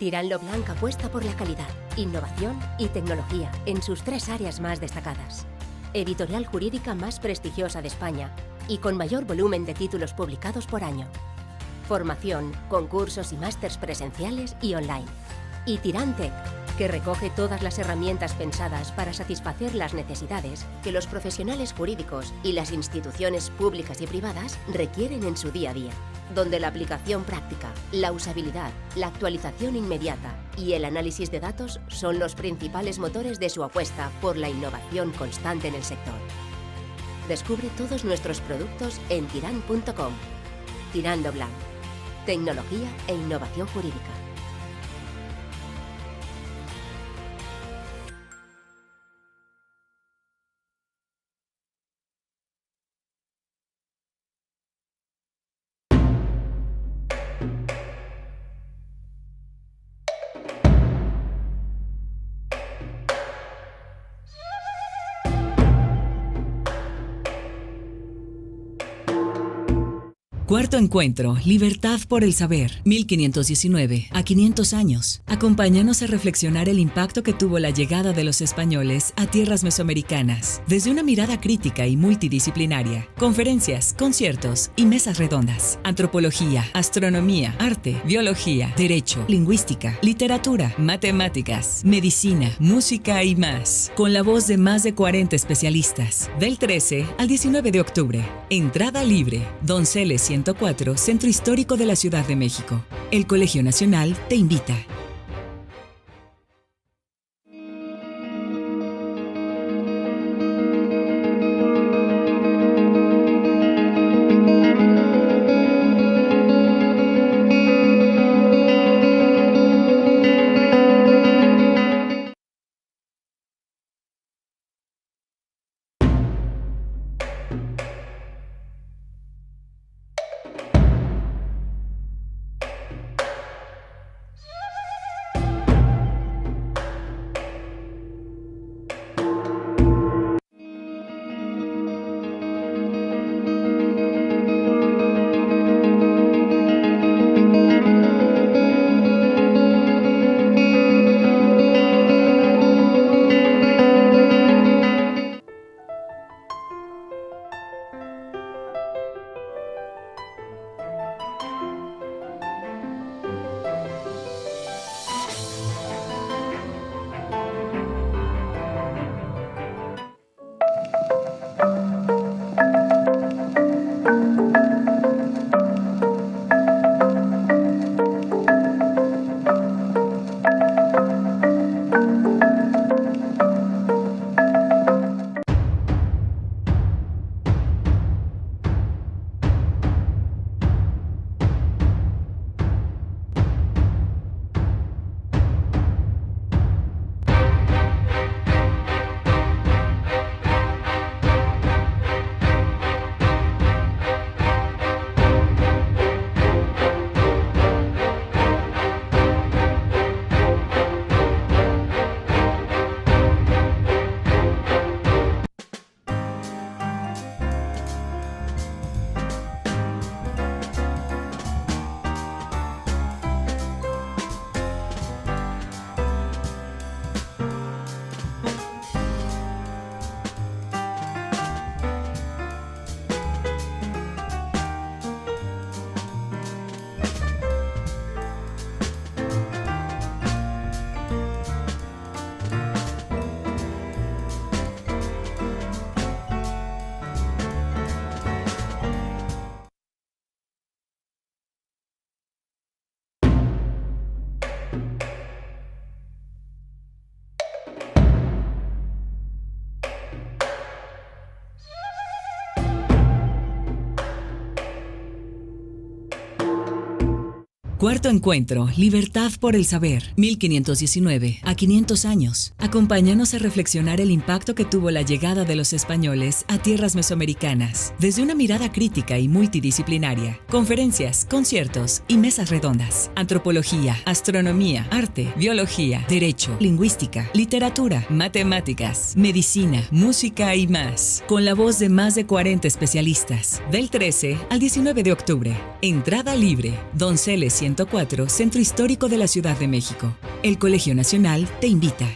Tirán Lo Blanc apuesta por la calidad, innovación y tecnología en sus 3 áreas más destacadas. Editorial jurídica más prestigiosa de España y con mayor volumen de títulos publicados por año. Formación, concursos y másters presenciales y online. Y Tirán Tech, que recoge todas las herramientas pensadas para satisfacer las necesidades que los profesionales jurídicos y las instituciones públicas y privadas requieren en su día a día, donde la aplicación práctica, la usabilidad, la actualización inmediata y el análisis de datos son los principales motores de su apuesta por la innovación constante en el sector. Descubre todos nuestros productos en tirán.com. Tirán Lo Blanc. Tecnología e innovación jurídica. Cuarto encuentro, Libertad por el Saber, 1519, a 500 años. Acompáñanos a reflexionar el impacto que tuvo la llegada de los españoles a tierras mesoamericanas, desde una mirada crítica y multidisciplinaria. Conferencias, conciertos y mesas redondas. Antropología, astronomía, arte, biología, derecho, lingüística, literatura, matemáticas, medicina, música y más. Con la voz de más de 40 especialistas. Del 13 al 19 de octubre. Entrada libre. Donceles 104, Centro Histórico de la Ciudad de México. El Colegio Nacional te invita. Cuarto encuentro, Libertad por el Saber, 1519, a 500 años. Acompáñanos a reflexionar el impacto que tuvo la llegada de los españoles a tierras mesoamericanas, desde una mirada crítica y multidisciplinaria. Conferencias, conciertos y mesas redondas. Antropología, astronomía, arte, biología, derecho, lingüística, literatura, matemáticas, medicina, música y más. Con la voz de más de 40 especialistas. Del 13 al 19 de octubre. Entrada libre. Donceles 104, 104, Centro Histórico de la Ciudad de México. El Colegio Nacional te invita.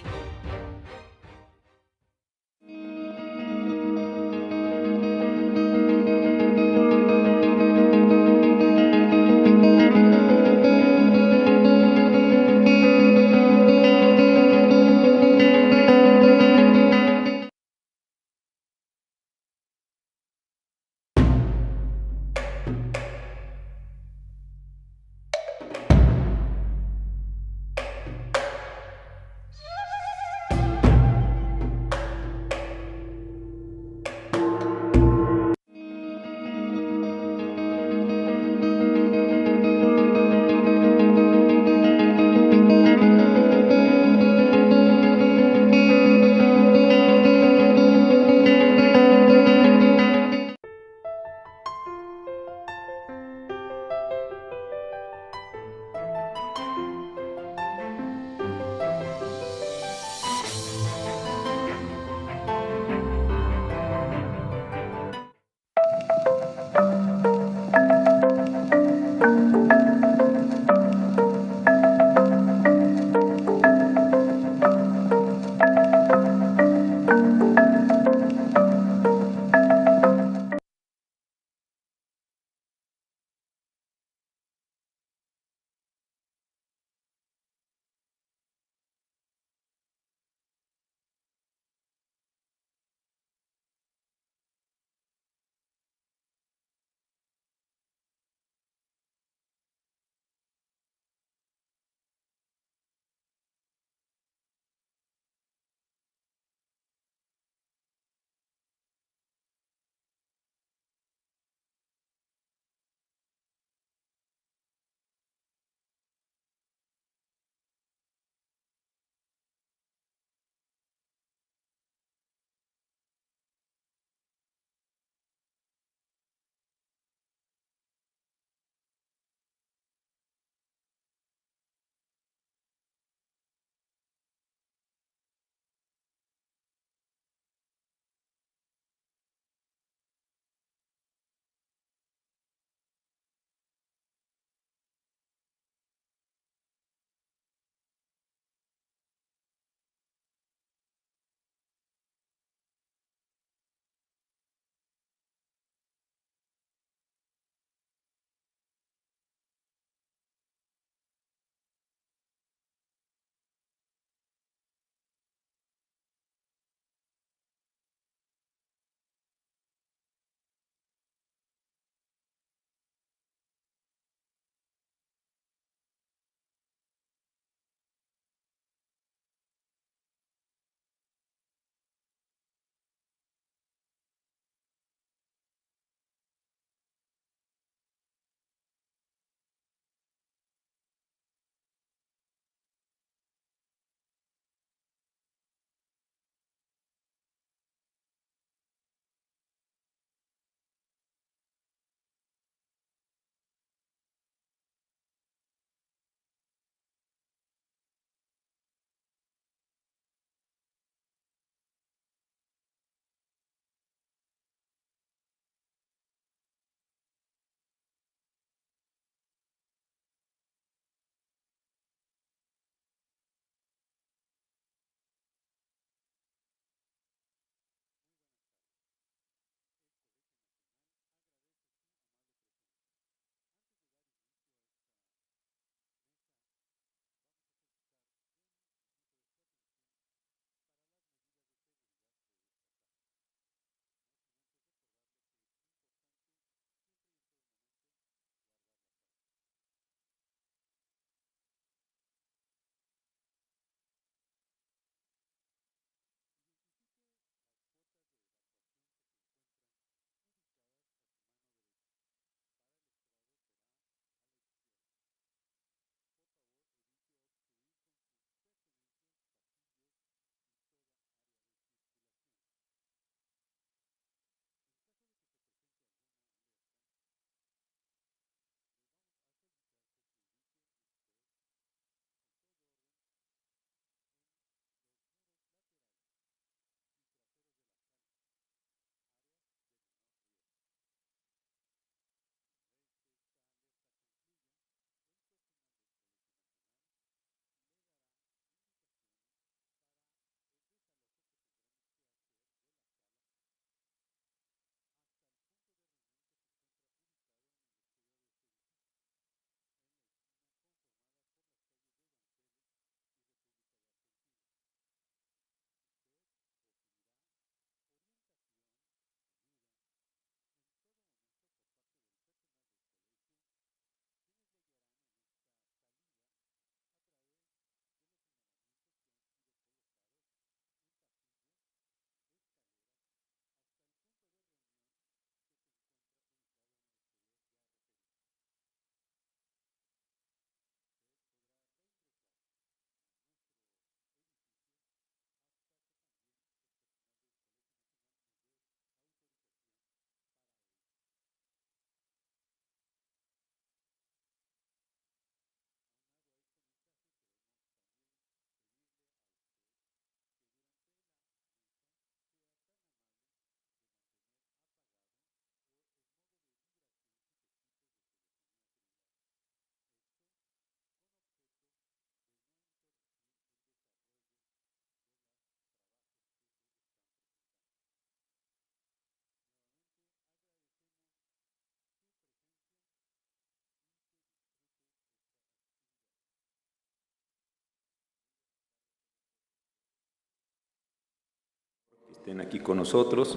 Estén aquí con nosotros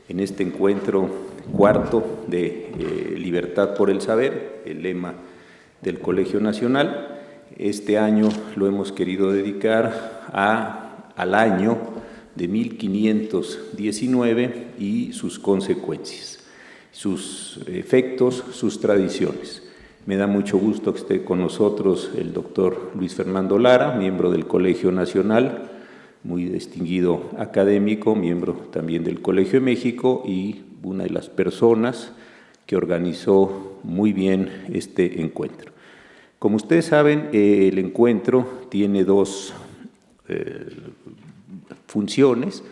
en este encuentro cuarto de Libertad por el Saber, el lema del Colegio Nacional. Este año lo hemos querido dedicar al año de 1519 y sus consecuencias, sus efectos, sus tradiciones. Me da mucho gusto que esté con nosotros el doctor Luis Fernando Lara, miembro del Colegio Nacional, muy distinguido académico, miembro también del Colegio de México y una de las personas que organizó muy bien este encuentro. Como ustedes saben, el encuentro tiene dos funciones.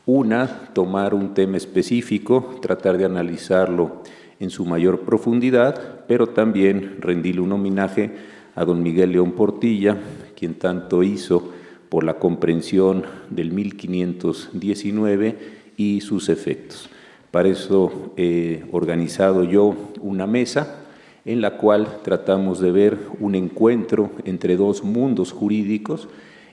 Una, tomar un tema específico, tratar de analizarlo en su mayor profundidad, pero también rendirle un homenaje a don Miguel León Portilla, quien tanto hizo por la comprensión del 1519 y sus efectos. Para eso he organizado yo una mesa en la cual tratamos de ver un encuentro entre dos mundos jurídicos,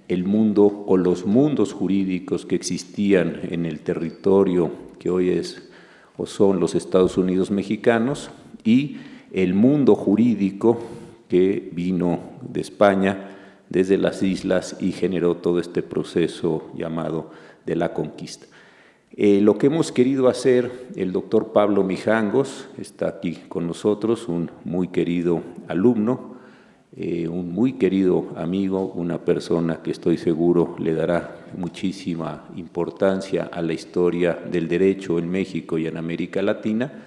el mundo o los mundos jurídicos que existían en el territorio que hoy es o son los Estados Unidos mexicanos y el mundo jurídico que vino de España desde las islas y generó todo este proceso llamado de la conquista. Lo que hemos querido hacer, el doctor Pablo Mijangos está aquí con nosotros, un muy querido alumno, un muy querido amigo, una persona que estoy seguro le dará muchísima importancia a la historia del derecho en México y en América Latina,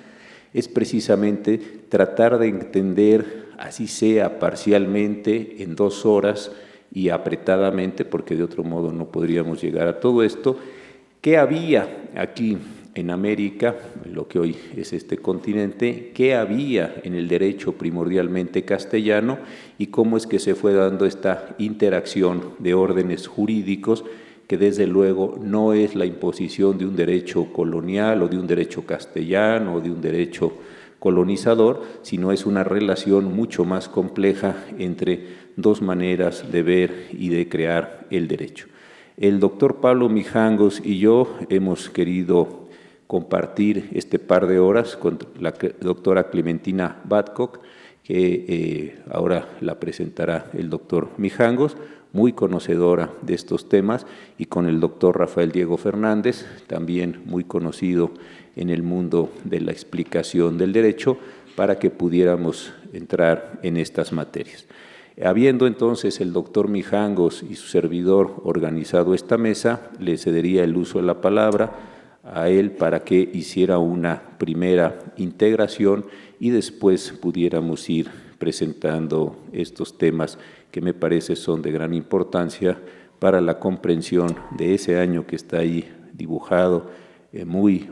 es precisamente tratar de entender, así sea parcialmente, en 2 horas y apretadamente, porque de otro modo no podríamos llegar a todo esto, qué había aquí en América, lo que hoy es este continente, qué había en el derecho primordialmente castellano y cómo es que se fue dando esta interacción de órdenes jurídicos que desde luego no es la imposición de un derecho colonial o de un derecho castellano o de un derecho colonizador, sino es una relación mucho más compleja entre dos maneras de ver y de crear el derecho. El doctor Pablo Mijangos y yo hemos querido compartir este par de horas con la doctora Clementina Babcock, que ahora la presentará el doctor Mijangos, muy conocedora de estos temas, y con el doctor Rafael Diego Fernández, también muy conocido en el mundo de la explicación del derecho, para que pudiéramos entrar en estas materias. Habiendo entonces el doctor Mijangos y su servidor organizado esta mesa, le cedería el uso de la palabra a él para que hiciera una primera integración y después pudiéramos ir presentando estos temas que me parece son de gran importancia para la comprensión de ese año que está ahí dibujado muy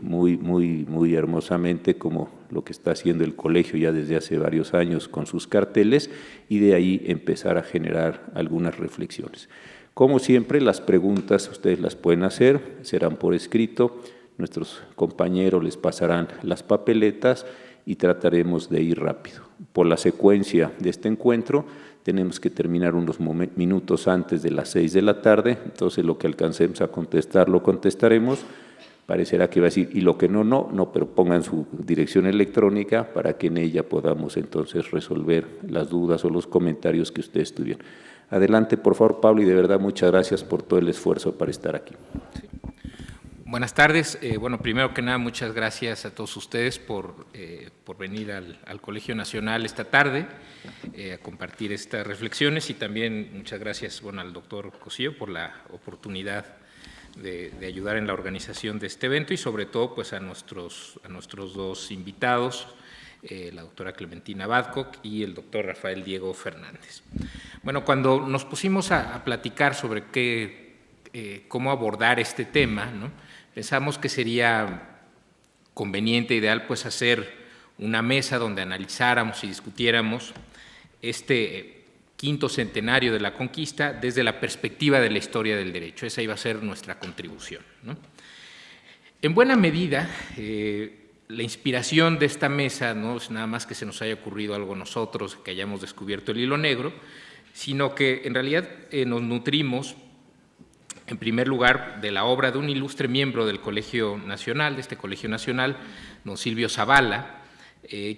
hermosamente, como lo que está haciendo el colegio ya desde hace varios años con sus carteles, y de ahí empezar a generar algunas reflexiones. Como siempre, las preguntas ustedes las pueden hacer, serán por escrito, nuestros compañeros les pasarán las papeletas y trataremos de ir rápido. Por la secuencia de este encuentro, tenemos que terminar unos minutos antes de las 6 de la tarde, entonces lo que alcancemos a contestar lo contestaremos. Parecerá que va a decir, y lo que no, pero pongan su dirección electrónica para que en ella podamos entonces resolver las dudas o los comentarios que ustedes tuvieran. Adelante, por favor, Pablo, y de verdad muchas gracias por todo el esfuerzo para estar aquí. Sí. Buenas tardes. Bueno, primero que nada, muchas gracias a todos ustedes por venir al Colegio Nacional esta tarde a compartir estas reflexiones, y también muchas gracias al doctor Cosío por la oportunidad de ayudar en la organización de este evento, y sobre todo pues a nuestros dos invitados, la doctora Clementina Babcock y el doctor Rafael Diego Fernández. Bueno, cuando nos pusimos a platicar sobre cómo abordar este tema, ¿no?, pensamos que sería conveniente, ideal, pues hacer una mesa donde analizáramos y discutiéramos este quinto centenario de la conquista desde la perspectiva de la historia del derecho. Esa iba a ser nuestra contribución, ¿no? En buena medida, la inspiración de esta mesa no es nada más que se nos haya ocurrido algo a nosotros, que hayamos descubierto el hilo negro, sino que en realidad nos nutrimos En primer lugar, de la obra de un ilustre miembro del Colegio Nacional, de este Colegio Nacional, don Silvio Zavala,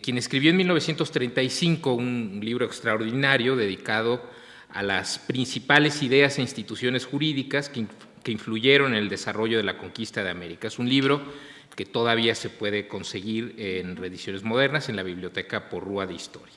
quien escribió en 1935 un libro extraordinario dedicado a las principales ideas e instituciones jurídicas que influyeron en el desarrollo de la conquista de América. Es un libro que todavía se puede conseguir en reediciones modernas en la Biblioteca Porrúa de Historia.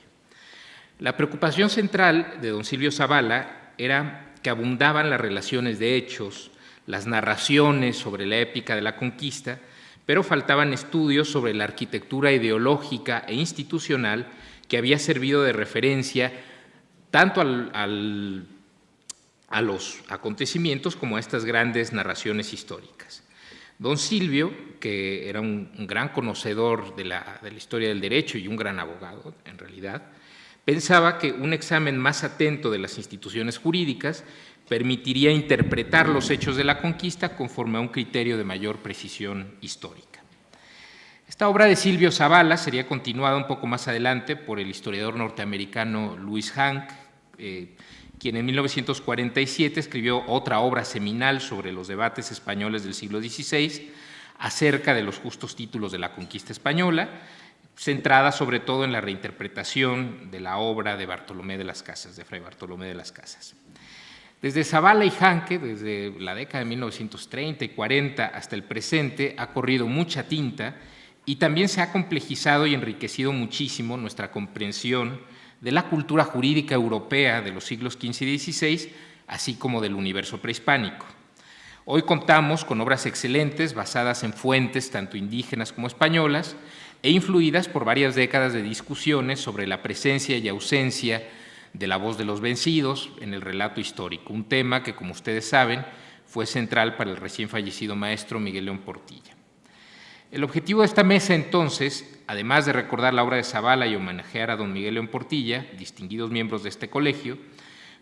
La preocupación central de don Silvio Zavala era que abundaban las relaciones de hechos, las narraciones sobre la épica de la conquista, pero faltaban estudios sobre la arquitectura ideológica e institucional que había servido de referencia tanto a los acontecimientos como a estas grandes narraciones históricas. Don Silvio, que era un gran conocedor de la historia del derecho y un gran abogado, en realidad, pensaba que un examen más atento de las instituciones jurídicas permitiría interpretar los hechos de la conquista conforme a un criterio de mayor precisión histórica. Esta obra de Silvio Zavala sería continuada un poco más adelante por el historiador norteamericano Louis Hank, quien en 1947 escribió otra obra seminal sobre los debates españoles del siglo XVI acerca de los justos títulos de la conquista española, centrada sobre todo en la reinterpretación de la obra de Bartolomé de las Casas, de Fray Bartolomé de las Casas. Desde Zavala y Hanke, desde la década de 1930 y 40 hasta el presente, ha corrido mucha tinta y también se ha complejizado y enriquecido muchísimo nuestra comprensión de la cultura jurídica europea de los siglos XV y XVI, así como del universo prehispánico. Hoy contamos con obras excelentes basadas en fuentes tanto indígenas como españolas e influidas por varias décadas de discusiones sobre la presencia y ausencia de la voz de los vencidos en el relato histórico, un tema que, como ustedes saben, fue central para el recién fallecido maestro Miguel León Portilla. El objetivo de esta mesa, entonces, además de recordar la obra de Zavala y homenajear a don Miguel León Portilla, distinguidos miembros de este colegio,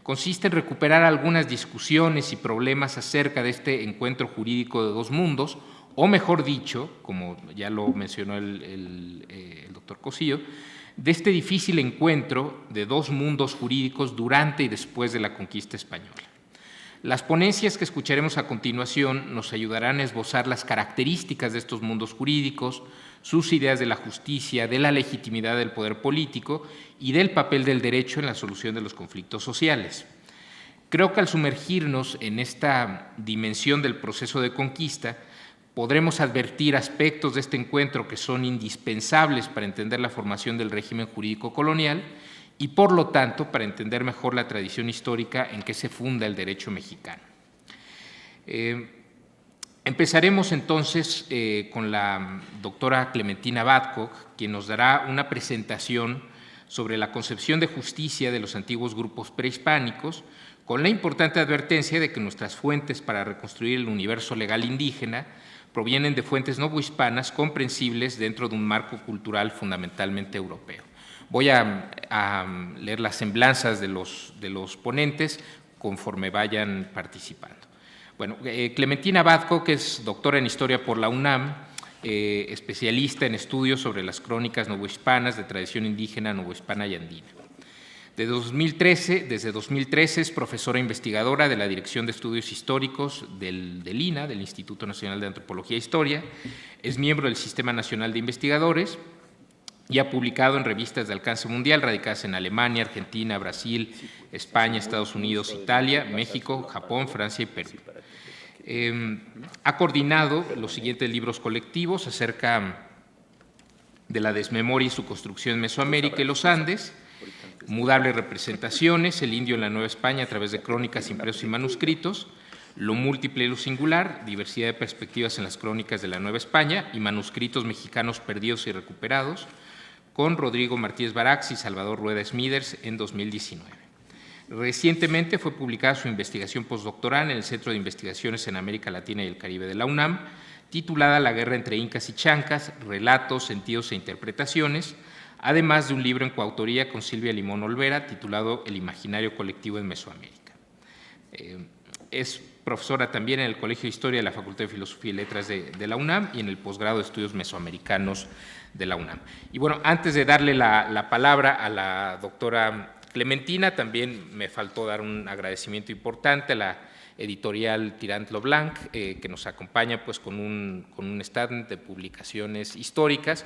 consiste en recuperar algunas discusiones y problemas acerca de este encuentro jurídico de dos mundos, o mejor dicho, como ya lo mencionó el doctor Cosillo, de este difícil encuentro de dos mundos jurídicos durante y después de la conquista española. Las ponencias que escucharemos a continuación nos ayudarán a esbozar las características de estos mundos jurídicos, sus ideas de la justicia, de la legitimidad del poder político y del papel del derecho en la solución de los conflictos sociales. Creo que al sumergirnos en esta dimensión del proceso de conquista, podremos advertir aspectos de este encuentro que son indispensables para entender la formación del régimen jurídico colonial y, por lo tanto, para entender mejor la tradición histórica en que se funda el derecho mexicano. Empezaremos entonces con la doctora Clementina Babcock, quien nos dará una presentación sobre la concepción de justicia de los antiguos grupos prehispánicos, con la importante advertencia de que nuestras fuentes para reconstruir el universo legal indígena provienen de fuentes novohispanas comprensibles dentro de un marco cultural fundamentalmente europeo. Voy a leer las semblanzas de los ponentes conforme vayan participando. Bueno, Clementina Babcock es doctora en Historia por la UNAM, especialista en estudios sobre las crónicas novohispanas de tradición indígena, novohispana y andina. Desde 2013 es profesora investigadora de la Dirección de Estudios Históricos del INAH, del Instituto Nacional de Antropología e Historia, es miembro del Sistema Nacional de Investigadores y ha publicado en revistas de alcance mundial radicadas en Alemania, Argentina, Brasil, España, Estados Unidos, Italia, México, Japón, Francia y Perú. Ha coordinado los siguientes libros colectivos acerca de la desmemoria y su construcción en Mesoamérica y los Andes, Mudables representaciones, el indio en la Nueva España a través de crónicas, impresos y manuscritos, Lo múltiple y lo singular, diversidad de perspectivas en las crónicas de la Nueva España y manuscritos mexicanos perdidos y recuperados, con Rodrigo Martínez Barax y Salvador Rueda Smithers en 2019. Recientemente fue publicada su investigación postdoctoral en el Centro de Investigaciones en América Latina y el Caribe de la UNAM, titulada La guerra entre incas y chancas, relatos, sentidos e interpretaciones, además de un libro en coautoría con Silvia Limón Olvera, titulado El imaginario colectivo en Mesoamérica. Es profesora también en el Colegio de Historia de la Facultad de Filosofía y Letras de la UNAM y en el posgrado de Estudios Mesoamericanos de la UNAM. Y bueno, antes de darle la palabra a la doctora Clementina. También me faltó dar un agradecimiento importante a la editorial Tirant Lo Blanc, que nos acompaña pues, con un stand de publicaciones históricas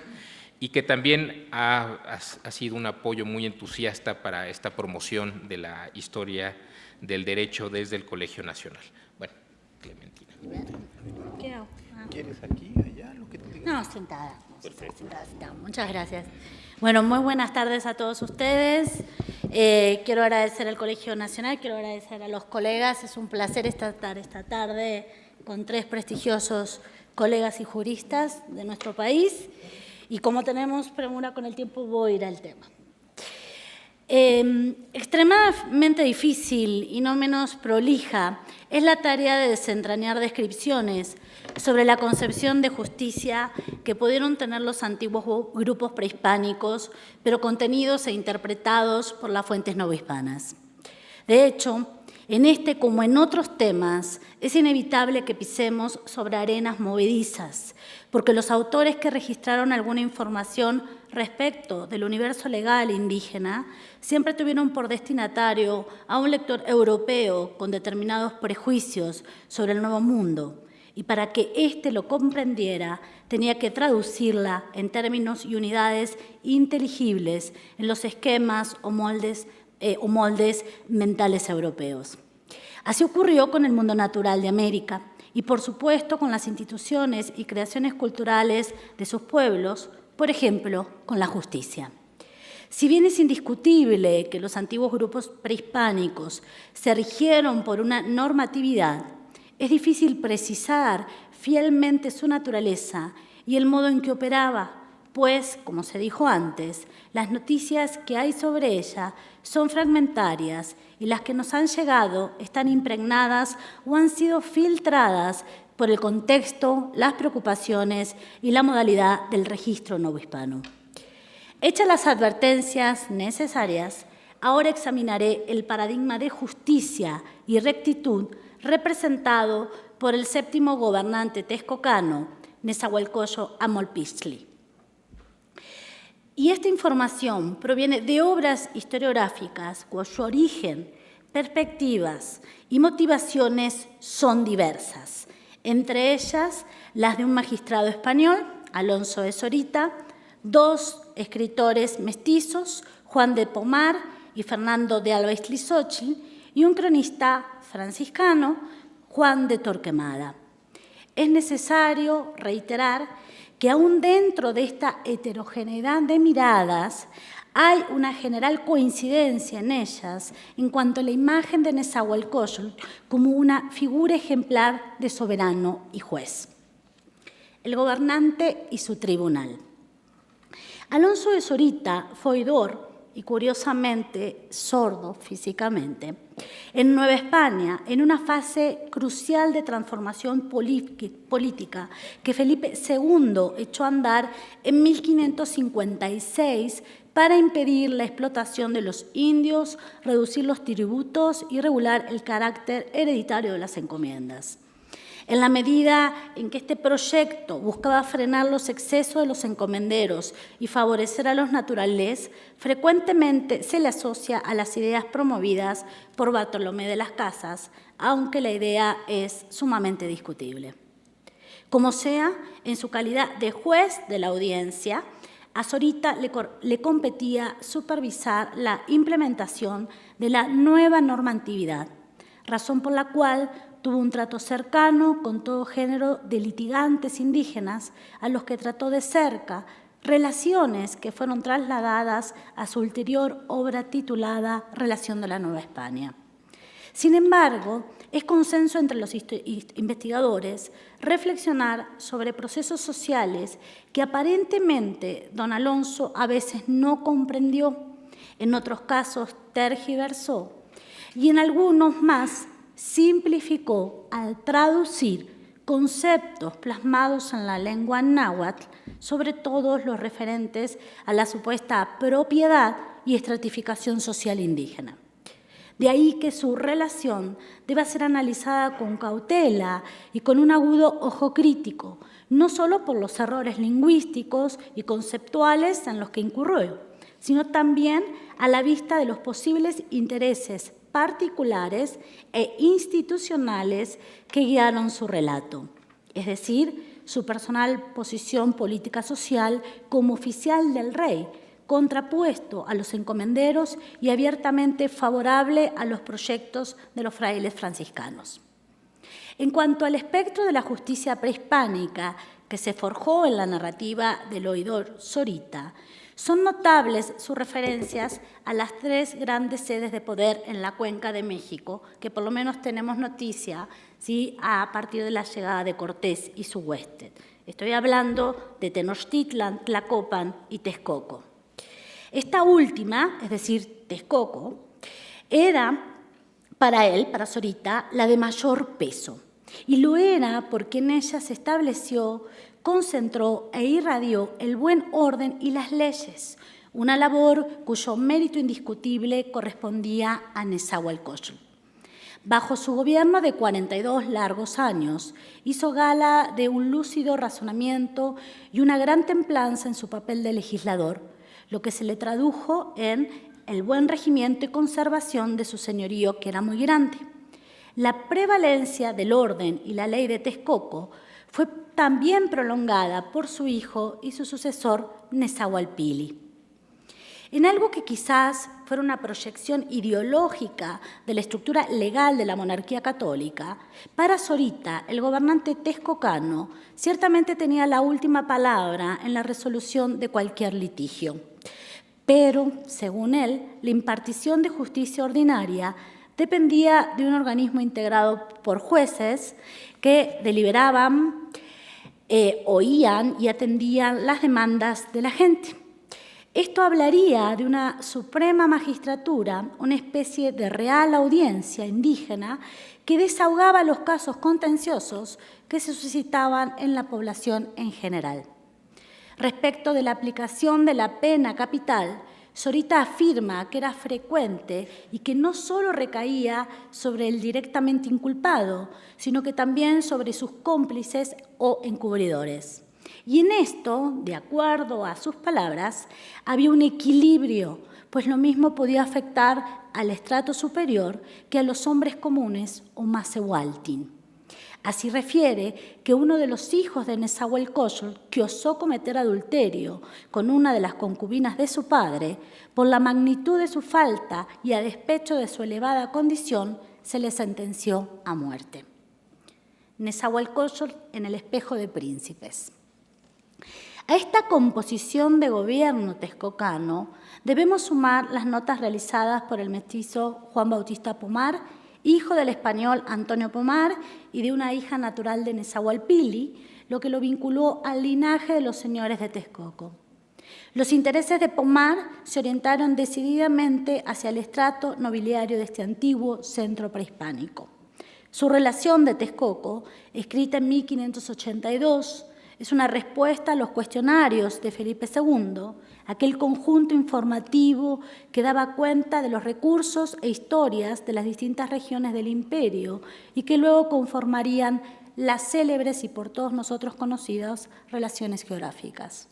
y que también ha sido un apoyo muy entusiasta para esta promoción de la historia del derecho desde el Colegio Nacional. Bueno, Clementina. ¿Qué hago? ¿Quieres aquí, allá, lo que te diga? No, sentada. Sentada. Muchas gracias. Bueno, muy buenas tardes a todos ustedes. Quiero agradecer al Colegio Nacional, quiero agradecer a los colegas. Es un placer estar esta tarde con 3 prestigiosos colegas y juristas de nuestro país. Y como tenemos premura con el tiempo, voy a ir al tema. Extremadamente difícil y no menos prolija es la tarea de desentrañar descripciones sobre la concepción de justicia que pudieron tener los antiguos grupos prehispánicos, pero contenidos e interpretados por las fuentes novohispanas. De hecho, en este como en otros temas, es inevitable que pisemos sobre arenas movedizas, porque los autores que registraron alguna información respecto del universo legal indígena siempre tuvieron por destinatario a un lector europeo con determinados prejuicios sobre el Nuevo Mundo, y para que éste lo comprendiera tenía que traducirla en términos y unidades inteligibles en los esquemas o moldes mentales europeos. Así ocurrió con el mundo natural de América y, por supuesto, con las instituciones y creaciones culturales de sus pueblos, por ejemplo, con la justicia. Si bien es indiscutible que los antiguos grupos prehispánicos se rigieron por una normatividad, es difícil precisar fielmente su naturaleza y el modo en que operaba, pues, como se dijo antes, las noticias que hay sobre ella son fragmentarias y las que nos han llegado están impregnadas o han sido filtradas por el contexto, las preocupaciones y la modalidad del registro novohispano. Hechas las advertencias necesarias, ahora examinaré el paradigma de justicia y rectitud representado por el 7º gobernante texcocano, Nezahualcóyotl Amolpixtli. Y esta información proviene de obras historiográficas cuyo origen, perspectivas y motivaciones son diversas, entre ellas las de un magistrado español, Alonso de Zorita, 2 escritores mestizos, Juan de Pomar y Fernando de Alba-Ixtlilxóchitl, y un cronista franciscano, Juan de Torquemada. Es necesario reiterar que aún dentro de esta heterogeneidad de miradas hay una general coincidencia en ellas en cuanto a la imagen de Nezahualcóyotl como una figura ejemplar de soberano y juez. El gobernante y su tribunal. Alonso de Zorita fue oidor y, curiosamente, sordo físicamente, en Nueva España, en una fase crucial de transformación política que Felipe II echó a andar en 1556 para impedir la explotación de los indios, reducir los tributos y regular el carácter hereditario de las encomiendas. En la medida en que este proyecto buscaba frenar los excesos de los encomenderos y favorecer a los naturales, frecuentemente se le asocia a las ideas promovidas por Bartolomé de las Casas, aunque la idea es sumamente discutible. Como sea, en su calidad de juez de la audiencia, a Zorita le competía supervisar la implementación de la nueva normatividad, razón por la cual tuvo un trato cercano con todo género de litigantes indígenas a los que trató de cerca, relaciones que fueron trasladadas a su ulterior obra titulada Relación de la Nueva España. Sin embargo, es consenso entre los investigadores reflexionar sobre procesos sociales que aparentemente don Alonso a veces no comprendió, en otros casos tergiversó y en algunos más simplificó al traducir conceptos plasmados en la lengua náhuatl, sobre todo los referentes a la supuesta propiedad y estratificación social indígena. De ahí que su relación deba ser analizada con cautela y con un agudo ojo crítico, no solo por los errores lingüísticos y conceptuales en los que incurrió, sino también a la vista de los posibles intereses particulares e institucionales que guiaron su relato, es decir, su personal posición política social como oficial del rey, contrapuesto a los encomenderos y abiertamente favorable a los proyectos de los frailes franciscanos. En cuanto al espectro de la justicia prehispánica que se forjó en la narrativa del oidor Zorita, son notables sus referencias a las 3 grandes sedes de poder en la Cuenca de México, que por lo menos tenemos noticia, ¿sí?, a partir de la llegada de Cortés y su hueste. Estoy hablando de Tenochtitlan, Tlacopan y Texcoco. Esta última, es decir, Texcoco, era para él, para Zorita, la de mayor peso. Y lo era porque en ella se estableció, concentró e irradió el buen orden y las leyes, una labor cuyo mérito indiscutible correspondía a Nezahualcóyotl. Bajo su gobierno de 42 largos años, hizo gala de un lúcido razonamiento y una gran templanza en su papel de legislador, lo que se le tradujo en el buen regimiento y conservación de su señorío, que era muy grande. La prevalencia del orden y la ley de Texcoco fue también prolongada por su hijo y su sucesor, Nezahualpili. En algo que quizás fuera una proyección ideológica de la estructura legal de la monarquía católica, para Zorita, el gobernante texcocano, ciertamente tenía la última palabra en la resolución de cualquier litigio. Pero, según él, la impartición de justicia ordinaria dependía de un organismo integrado por jueces que deliberaban, oían y atendían las demandas de la gente. Esto hablaría de una suprema magistratura, una especie de real audiencia indígena que desahogaba los casos contenciosos que se suscitaban en la población en general. Respecto de la aplicación de la pena capital, Zorita afirma que era frecuente y que no solo recaía sobre el directamente inculpado, sino que también sobre sus cómplices o encubridores. Y en esto, de acuerdo a sus palabras, había un equilibrio, pues lo mismo podía afectar al estrato superior que a los hombres comunes o Macehualtin. Así refiere que uno de los hijos de Nezahualcóyotl, que osó cometer adulterio con una de las concubinas de su padre, por la magnitud de su falta y a despecho de su elevada condición, se le sentenció a muerte. Nezahualcóyotl en el espejo de príncipes. A esta composición de gobierno texcocano debemos sumar las notas realizadas por el mestizo Juan Bautista Pomar, hijo del español Antonio Pomar y de una hija natural de Nezahualpili, lo que lo vinculó al linaje de los señores de Texcoco. Los intereses de Pomar se orientaron decididamente hacia el estrato nobiliario de este antiguo centro prehispánico. Su relación de Texcoco, escrita en 1582, es una respuesta a los cuestionarios de Felipe II, aquel conjunto informativo que daba cuenta de los recursos e historias de las distintas regiones del imperio y que luego conformarían las célebres y por todos nosotros conocidas relaciones geográficas.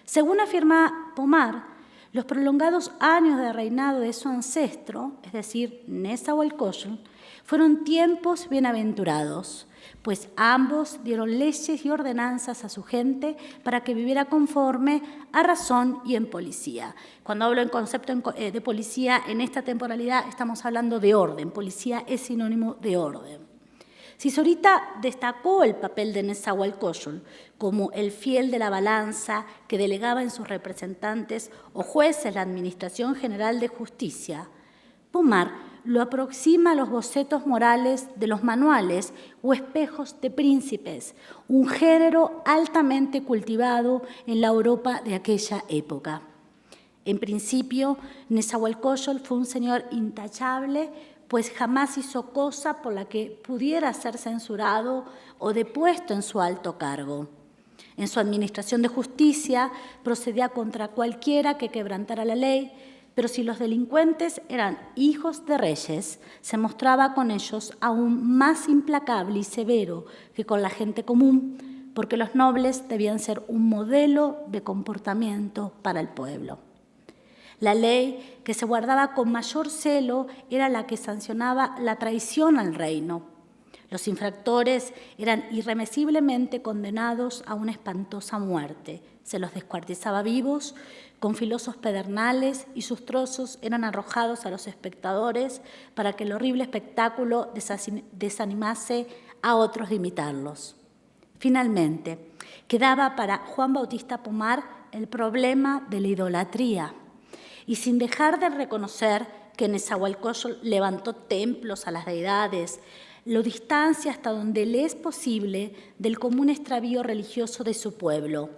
Según afirma Pomar, los prolongados años de reinado de su ancestro, es decir, Nezahualcóyotl, fueron tiempos bienaventurados, pues ambos dieron leyes y ordenanzas a su gente para que viviera conforme a razón y en policía. Cuando hablo en concepto de policía, en esta temporalidad estamos hablando de orden. Policía es sinónimo de orden. Si Zorita destacó el papel de Nezahualcóyotl como el fiel de la balanza que delegaba en sus representantes o jueces la Administración General de Justicia, Pomar lo aproxima a los bocetos morales de los manuales o espejos de príncipes, un género altamente cultivado en la Europa de aquella época. En principio, Nezahualcóyotl fue un señor intachable, pues jamás hizo cosa por la que pudiera ser censurado o depuesto en su alto cargo. En su administración de justicia procedía contra cualquiera que quebrantara la ley, pero si los delincuentes eran hijos de reyes, se mostraba con ellos aún más implacable y severo que con la gente común, porque los nobles debían ser un modelo de comportamiento para el pueblo. La ley que se guardaba con mayor celo era la que sancionaba la traición al reino. Los infractores eran irremisiblemente condenados a una espantosa muerte. Se los descuartizaba vivos con filosos pedernales y sus trozos eran arrojados a los espectadores para que el horrible espectáculo desanimase a otros de imitarlos. Finalmente, quedaba para Juan Bautista Pomar el problema de la idolatría. Y sin dejar de reconocer que Nezahualcóyotl levantó templos a las deidades, lo distancia hasta donde le es posible del común extravío religioso de su pueblo.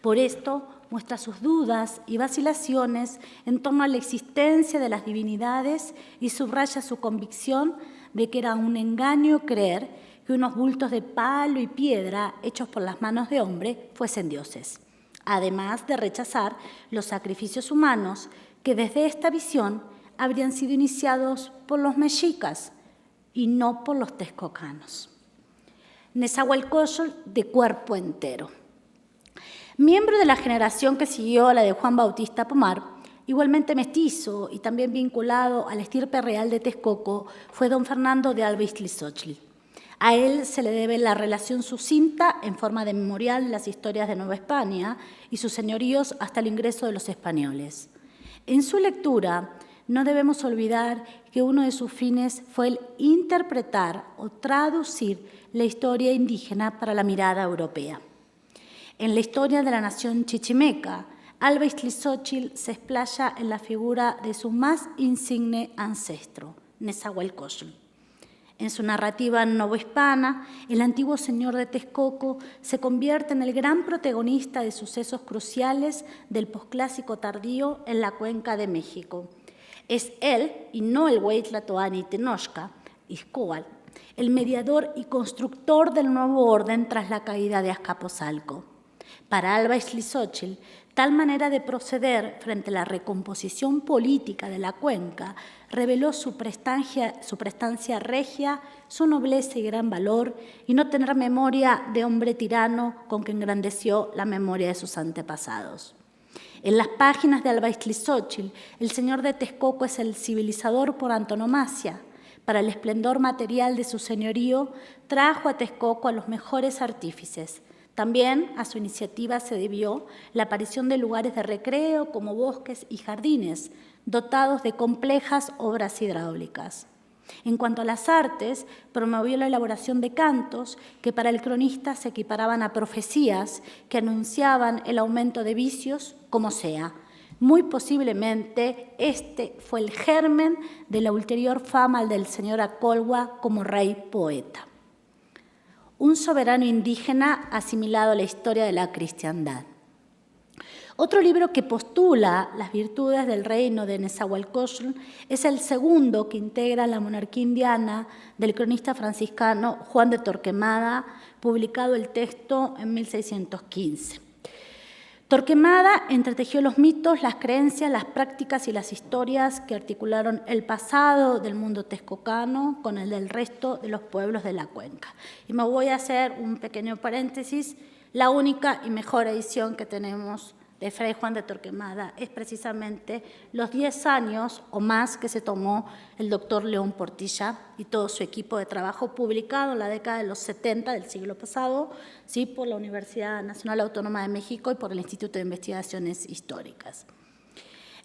Por esto muestra sus dudas y vacilaciones en torno a la existencia de las divinidades y subraya su convicción de que era un engaño creer que unos bultos de palo y piedra hechos por las manos de hombre fuesen dioses, además de rechazar los sacrificios humanos que desde esta visión habrían sido iniciados por los mexicas y no por los texcocanos. Nezahualcóyotl de cuerpo entero. Miembro de la generación que siguió a la de Juan Bautista Pomar, igualmente mestizo y también vinculado a la estirpe real de Texcoco, fue don Fernando de Alba Ixtlilxóchitl. A él se le debe la relación sucinta en forma de memorial de las historias de Nueva España y sus señoríos hasta el ingreso de los españoles. En su lectura no debemos olvidar que uno de sus fines fue el interpretar o traducir la historia indígena para la mirada europea. En la historia de la nación chichimeca, Alba Ixtlilxóchitl se explaya en la figura de su más insigne ancestro, Nezahualcóyotl. En su narrativa novohispana, el antiguo señor de Texcoco se convierte en el gran protagonista de sucesos cruciales del posclásico tardío en la Cuenca de México. Es él, y no el Hueytlatóani Tenochca, Ixcóatl, el mediador y constructor del nuevo orden tras la caída de Azcapotzalco. Para Alba Ixtlilxóchitl, tal manera de proceder frente a la recomposición política de la cuenca reveló su prestancia regia, su nobleza y gran valor, y no tener memoria de hombre tirano con que engrandeció la memoria de sus antepasados. En las páginas de Alba Ixtlilxóchitl, el señor de Texcoco es el civilizador por antonomasia. Para el esplendor material de su señorío, trajo a Texcoco a los mejores artífices. También a su iniciativa se debió la aparición de lugares de recreo como bosques y jardines, dotados de complejas obras hidráulicas. En cuanto a las artes, promovió la elaboración de cantos que para el cronista se equiparaban a profecías que anunciaban el aumento de vicios, como sea. Muy posiblemente este fue el germen de la ulterior fama del señor Acolhua como rey poeta. Un soberano indígena asimilado a la historia de la cristiandad. Otro libro que postula las virtudes del reino de Nezahualcóyotl es el segundo que integra la monarquía indiana del cronista franciscano Juan de Torquemada, publicado el texto en 1615. Torquemada entretejió los mitos, las creencias, las prácticas y las historias que articularon el pasado del mundo texcocano con el del resto de los pueblos de la cuenca. Y me voy a hacer un pequeño paréntesis. La única y mejor edición que tenemos de Fray Juan de Torquemada es precisamente los 10 años o más que se tomó el doctor León Portilla y todo su equipo de trabajo, publicado en la década de los 70 del siglo pasado, ¿sí?, por la Universidad Nacional Autónoma de México y por el Instituto de Investigaciones Históricas.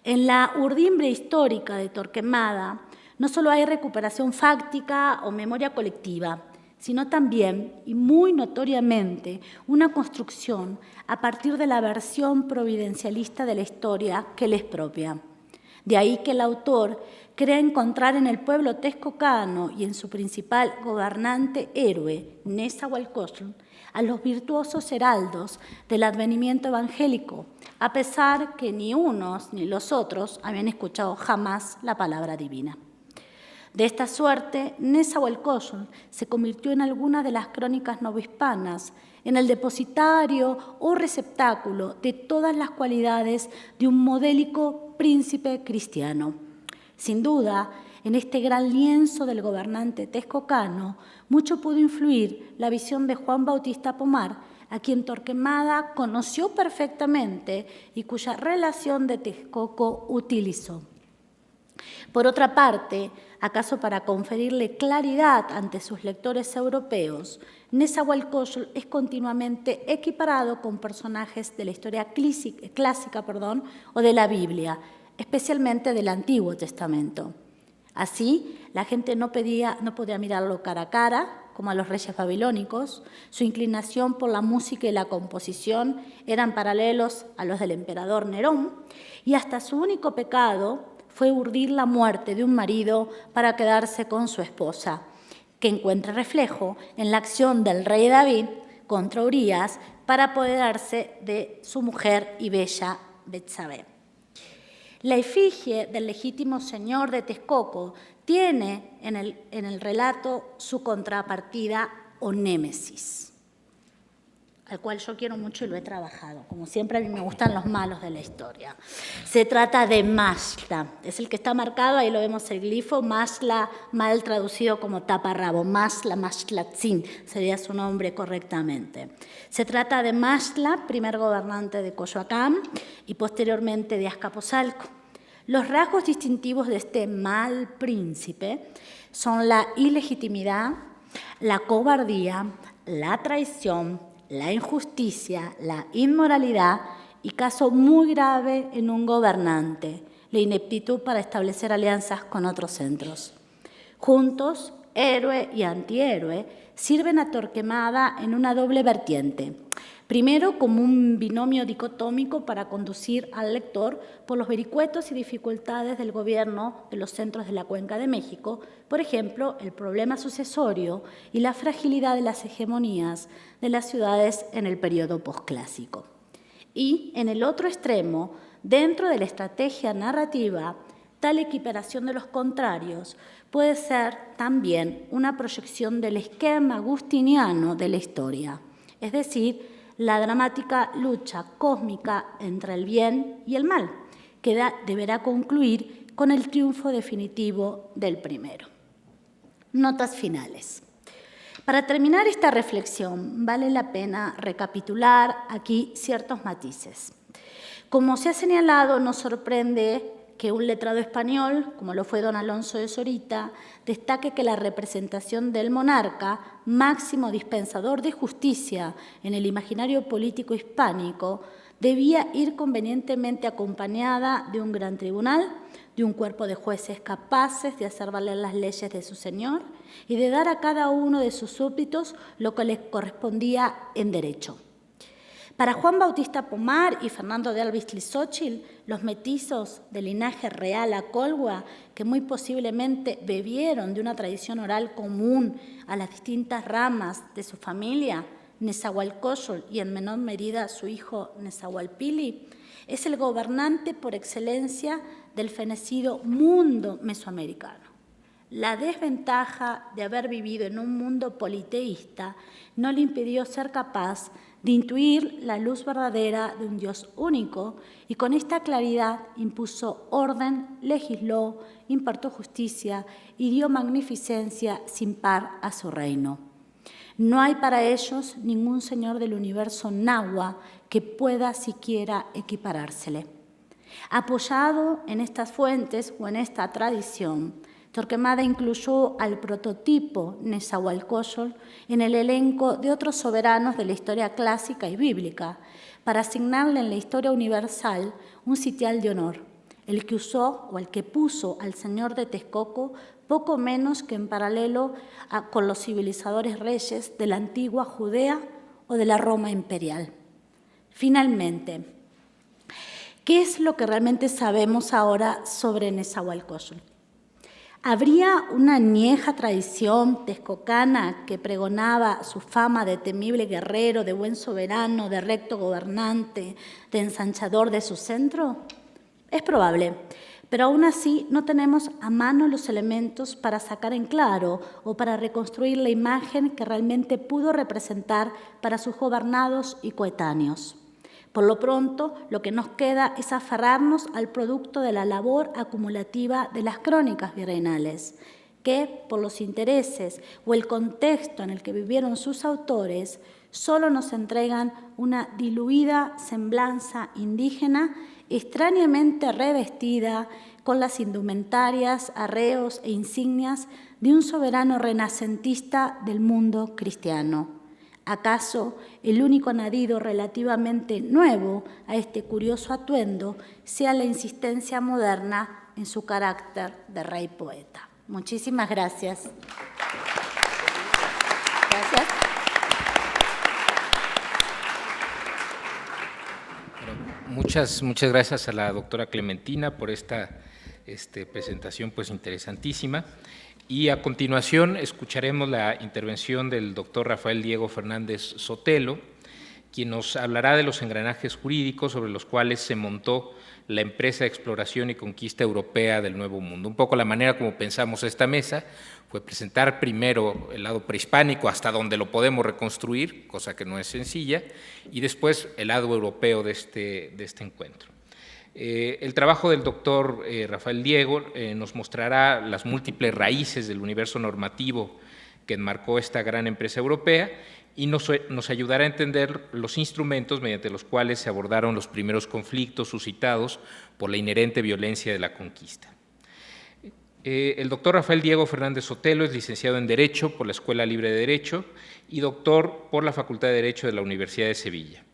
En la urdimbre histórica de Torquemada no solo hay recuperación fáctica o memoria colectiva, sino también, y muy notoriamente, una construcción a partir de la versión providencialista de la historia que le es propia. De ahí que el autor crea encontrar en el pueblo texcocano y en su principal gobernante héroe, Nezahualcóyotl, a los virtuosos heraldos del advenimiento evangélico, a pesar que ni unos ni los otros habían escuchado jamás la palabra divina. De esta suerte, Nezahualcóyotl se convirtió en alguna de las crónicas novohispanas, en el depositario o receptáculo de todas las cualidades de un modélico príncipe cristiano. Sin duda, en este gran lienzo del gobernante texcocano, mucho pudo influir la visión de Juan Bautista Pomar a quien Torquemada conoció perfectamente y cuya relación de Texcoco utilizó. Por otra parte, acaso para conferirle claridad ante sus lectores europeos, Nezahualcóyotl es continuamente equiparado con personajes de la historia clásica o de la Biblia, especialmente del Antiguo Testamento. Así, la gente no podía mirarlo cara a cara, como a los reyes babilónicos. Su inclinación por la música y la composición eran paralelos a los del emperador Nerón, y hasta su único pecado fue urdir la muerte de un marido para quedarse con su esposa, que encuentra reflejo en la acción del rey David contra Urías para apoderarse de su mujer y bella Betsabé. La efigie del legítimo señor de Texcoco tiene en el relato su contrapartida o némesis, al cual yo quiero mucho y lo he trabajado. Como siempre, a mí me gustan los malos de la historia. Se trata de Mashla, es el que está marcado, ahí lo vemos el glifo, Mashla, mal traducido como taparrabo, Mashla, Mashlatzin, sería su nombre correctamente. Se trata de Mashla, primer gobernante de Coyoacán y posteriormente de Azcapotzalco. Los rasgos distintivos de este mal príncipe son la ilegitimidad, la cobardía, la traición, la injusticia, la inmoralidad y, caso muy grave en un gobernante, la ineptitud para establecer alianzas con otros centros. Juntos, héroe y antihéroe sirven a Torquemada en una doble vertiente. Primero, como un binomio dicotómico para conducir al lector por los vericuetos y dificultades del gobierno de los centros de la Cuenca de México, por ejemplo, el problema sucesorio y la fragilidad de las hegemonías de las ciudades en el periodo posclásico. Y, en el otro extremo, dentro de la estrategia narrativa, tal equiparación de los contrarios puede ser también una proyección del esquema agustiniano de la historia, es decir, la dramática lucha cósmica entre el bien y el mal, que deberá concluir con el triunfo definitivo del primero. Notas finales. Para terminar esta reflexión, vale la pena recapitular aquí ciertos matices. Como se ha señalado, nos sorprende que un letrado español, como lo fue don Alonso de Zorita, destaque que la representación del monarca, máximo dispensador de justicia en el imaginario político hispánico, debía ir convenientemente acompañada de un gran tribunal, de un cuerpo de jueces capaces de hacer valer las leyes de su señor y de dar a cada uno de sus súbditos lo que les correspondía en derecho. Para Juan Bautista Pomar y Fernando de Alvis-Tlixóchitl, los metizos del linaje real Acolhua, que muy posiblemente bebieron de una tradición oral común a las distintas ramas de su familia, Nezahualcóyotl y en menor medida su hijo Nezahualpili, es el gobernante por excelencia del fenecido mundo mesoamericano. La desventaja de haber vivido en un mundo politeísta no le impidió ser capaz de intuir la luz verdadera de un Dios único y con esta claridad impuso orden, legisló, impartió justicia y dio magnificencia sin par a su reino. No hay para ellos ningún señor del universo nahua que pueda siquiera equiparársele. Apoyado en estas fuentes o en esta tradición, Torquemada incluyó al prototipo Nezahualcóyotl en el elenco de otros soberanos de la historia clásica y bíblica para asignarle en la historia universal un sitial de honor, el que usó o el que puso al señor de Texcoco poco menos que en paralelo con los civilizadores reyes de la antigua Judea o de la Roma imperial. Finalmente, ¿qué es lo que realmente sabemos ahora sobre Nezahualcóyotl? ¿Habría una añeja tradición texcocana que pregonaba su fama de temible guerrero, de buen soberano, de recto gobernante, de ensanchador de su centro? Es probable, pero aún así no tenemos a mano los elementos para sacar en claro o para reconstruir la imagen que realmente pudo representar para sus gobernados y coetáneos. Por lo pronto, lo que nos queda es aferrarnos al producto de la labor acumulativa de las crónicas virreinales, que, por los intereses o el contexto en el que vivieron sus autores, solo nos entregan una diluida semblanza indígena extrañamente revestida con las indumentarias, arreos e insignias de un soberano renacentista del mundo cristiano. ¿Acaso el único añadido relativamente nuevo a este curioso atuendo sea la insistencia moderna en su carácter de rey poeta? Muchísimas gracias. Gracias. Muchas gracias a la doctora Clementina por esta presentación pues interesantísima. Y a continuación escucharemos la intervención del doctor Rafael Diego Fernández Sotelo, quien nos hablará de los engranajes jurídicos sobre los cuales se montó la empresa de exploración y conquista europea del Nuevo Mundo. Un poco la manera como pensamos esta mesa fue presentar primero el lado prehispánico hasta donde lo podemos reconstruir, cosa que no es sencilla, y después el lado europeo de este encuentro. El trabajo del doctor Rafael Diego nos mostrará las múltiples raíces del universo normativo que enmarcó esta gran empresa europea y nos ayudará a entender los instrumentos mediante los cuales se abordaron los primeros conflictos suscitados por la inherente violencia de la conquista. El doctor Rafael Diego Fernández Sotelo es licenciado en Derecho por la Escuela Libre de Derecho y doctor por la Facultad de Derecho de la Universidad de Sevilla.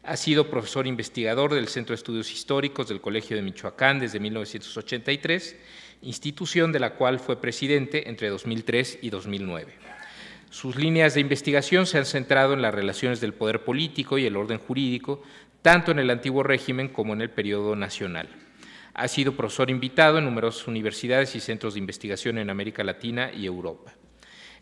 Ha sido profesor investigador del Centro de Estudios Históricos del Colegio de Michoacán desde 1983, institución de la cual fue presidente entre 2003 y 2009. Sus líneas de investigación se han centrado en las relaciones del poder político y el orden jurídico, tanto en el antiguo régimen como en el periodo nacional. Ha sido profesor invitado en numerosas universidades y centros de investigación en América Latina y Europa.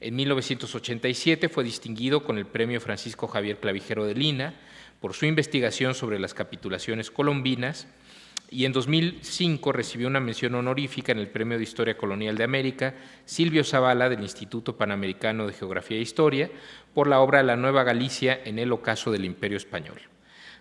En 1987 fue distinguido con el Premio Francisco Javier Clavijero de Lina por su investigación sobre las capitulaciones colombinas y en 2005 recibió una mención honorífica en el Premio de Historia Colonial de América Silvio Zavala del Instituto Panamericano de Geografía e Historia por la obra La Nueva Galicia en el ocaso del Imperio Español.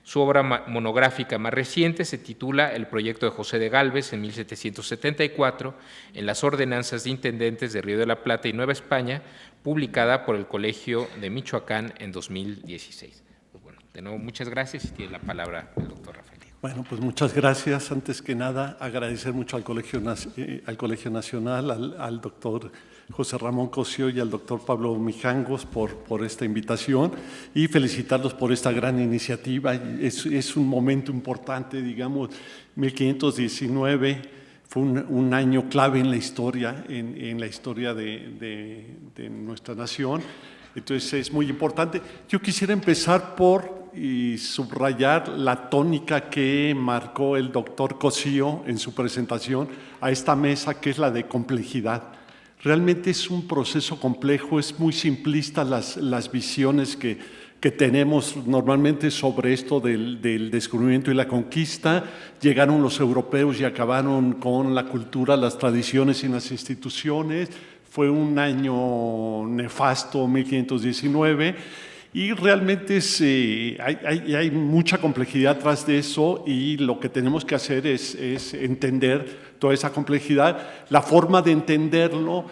Su obra monográfica más reciente se titula El proyecto de José de Gálvez en 1774 en las ordenanzas de intendentes de Río de la Plata y Nueva España, publicada por el Colegio de Michoacán en 2016. Pues bueno, de nuevo, muchas gracias y tiene la palabra el doctor Rafael. Bueno, pues muchas gracias. Antes que nada, agradecer mucho al Colegio Nacional, al doctor José Ramón Cosío y al doctor Pablo Mijangos por esta invitación y felicitarlos por esta gran iniciativa. Es un momento importante, digamos, 1519 fue un año clave en la historia, en la historia de nuestra nación. Entonces es muy importante. Yo quisiera empezar por subrayar la tónica que marcó el doctor Cosío en su presentación a esta mesa, que es la de complejidad. Realmente es un proceso complejo, es muy simplista las visiones que tenemos normalmente sobre esto del descubrimiento y la conquista. Llegaron los europeos y acabaron con la cultura, las tradiciones y las instituciones. Fue un año nefasto, 1519, y realmente hay mucha complejidad tras de eso y lo que tenemos que hacer es entender toda esa complejidad. La forma de entenderlo,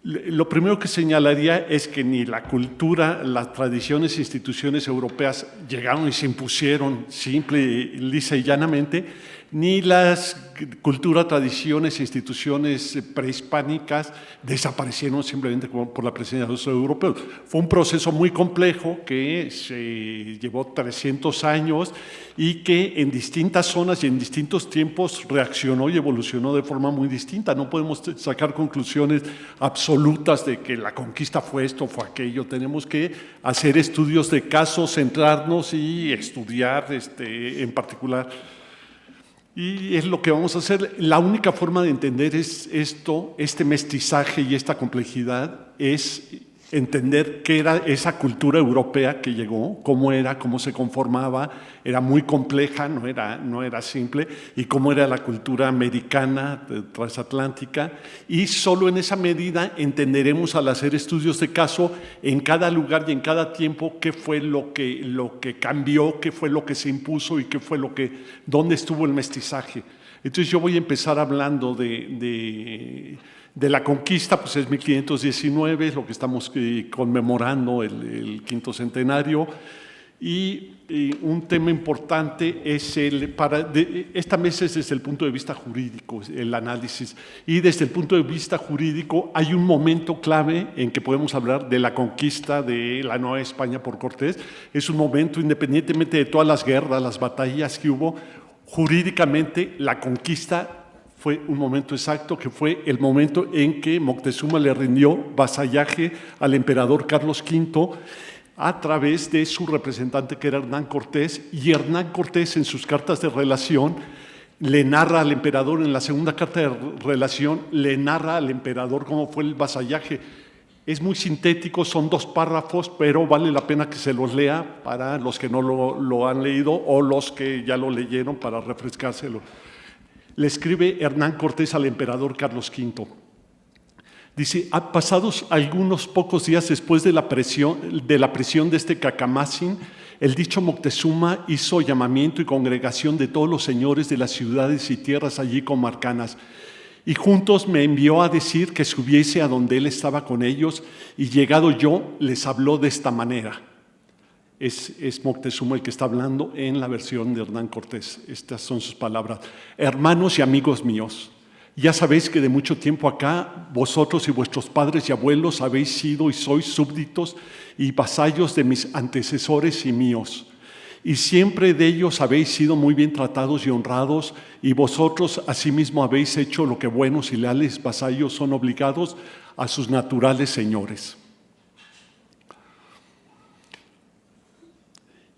lo primero que señalaría es que ni la cultura, las tradiciones e instituciones europeas llegaron y se impusieron simple, lisa y llanamente, ni las culturas, tradiciones e instituciones prehispánicas desaparecieron simplemente por la presencia de los europeos. Fue un proceso muy complejo que se llevó 300 años y que en distintas zonas y en distintos tiempos reaccionó y evolucionó de forma muy distinta. No podemos sacar conclusiones absolutas de que la conquista fue esto o fue aquello. Tenemos que hacer estudios de casos, centrarnos y estudiar en particular. Y es lo que vamos a hacer. La única forma de entender este mestizaje y esta complejidad es entender qué era esa cultura europea que llegó, cómo era, cómo se conformaba, era muy compleja, no era simple, y cómo era la cultura americana, transatlántica, y solo en esa medida entenderemos al hacer estudios de caso en cada lugar y en cada tiempo qué fue lo que cambió, qué fue lo que se impuso y qué fue dónde estuvo el mestizaje. Entonces yo voy a empezar hablando de De la conquista, pues es 1519, es lo que estamos conmemorando el quinto centenario. Y un tema importante es esta mesa es desde el punto de vista jurídico, el análisis. Y desde el punto de vista jurídico hay un momento clave en que podemos hablar de la conquista de la Nueva España por Cortés. Es un momento, independientemente de todas las guerras, las batallas que hubo, jurídicamente la conquista fue un momento exacto, que fue el momento en que Moctezuma le rindió vasallaje al emperador Carlos V a través de su representante, que era Hernán Cortés, y Hernán Cortés en sus cartas de relación le narra al emperador, en la segunda carta de relación, le narra al emperador cómo fue el vasallaje. Es muy sintético, son 2 párrafos, pero vale la pena que se los lea para los que no lo han leído o los que ya lo leyeron para refrescárselo. Le escribe Hernán Cortés al emperador Carlos V. Dice, pasados algunos pocos días después de la prisión de este Cacamatzin, el dicho Moctezuma hizo llamamiento y congregación de todos los señores de las ciudades y tierras allí comarcanas, y juntos me envió a decir que subiese a donde él estaba con ellos, y llegado yo les habló de esta manera. Es Moctezuma el que está hablando en la versión de Hernán Cortés. Estas son sus palabras. Hermanos y amigos míos, ya sabéis que de mucho tiempo acá vosotros y vuestros padres y abuelos habéis sido y sois súbditos y vasallos de mis antecesores y míos. Y siempre de ellos habéis sido muy bien tratados y honrados, y vosotros asimismo habéis hecho lo que buenos y leales vasallos son obligados a sus naturales señores.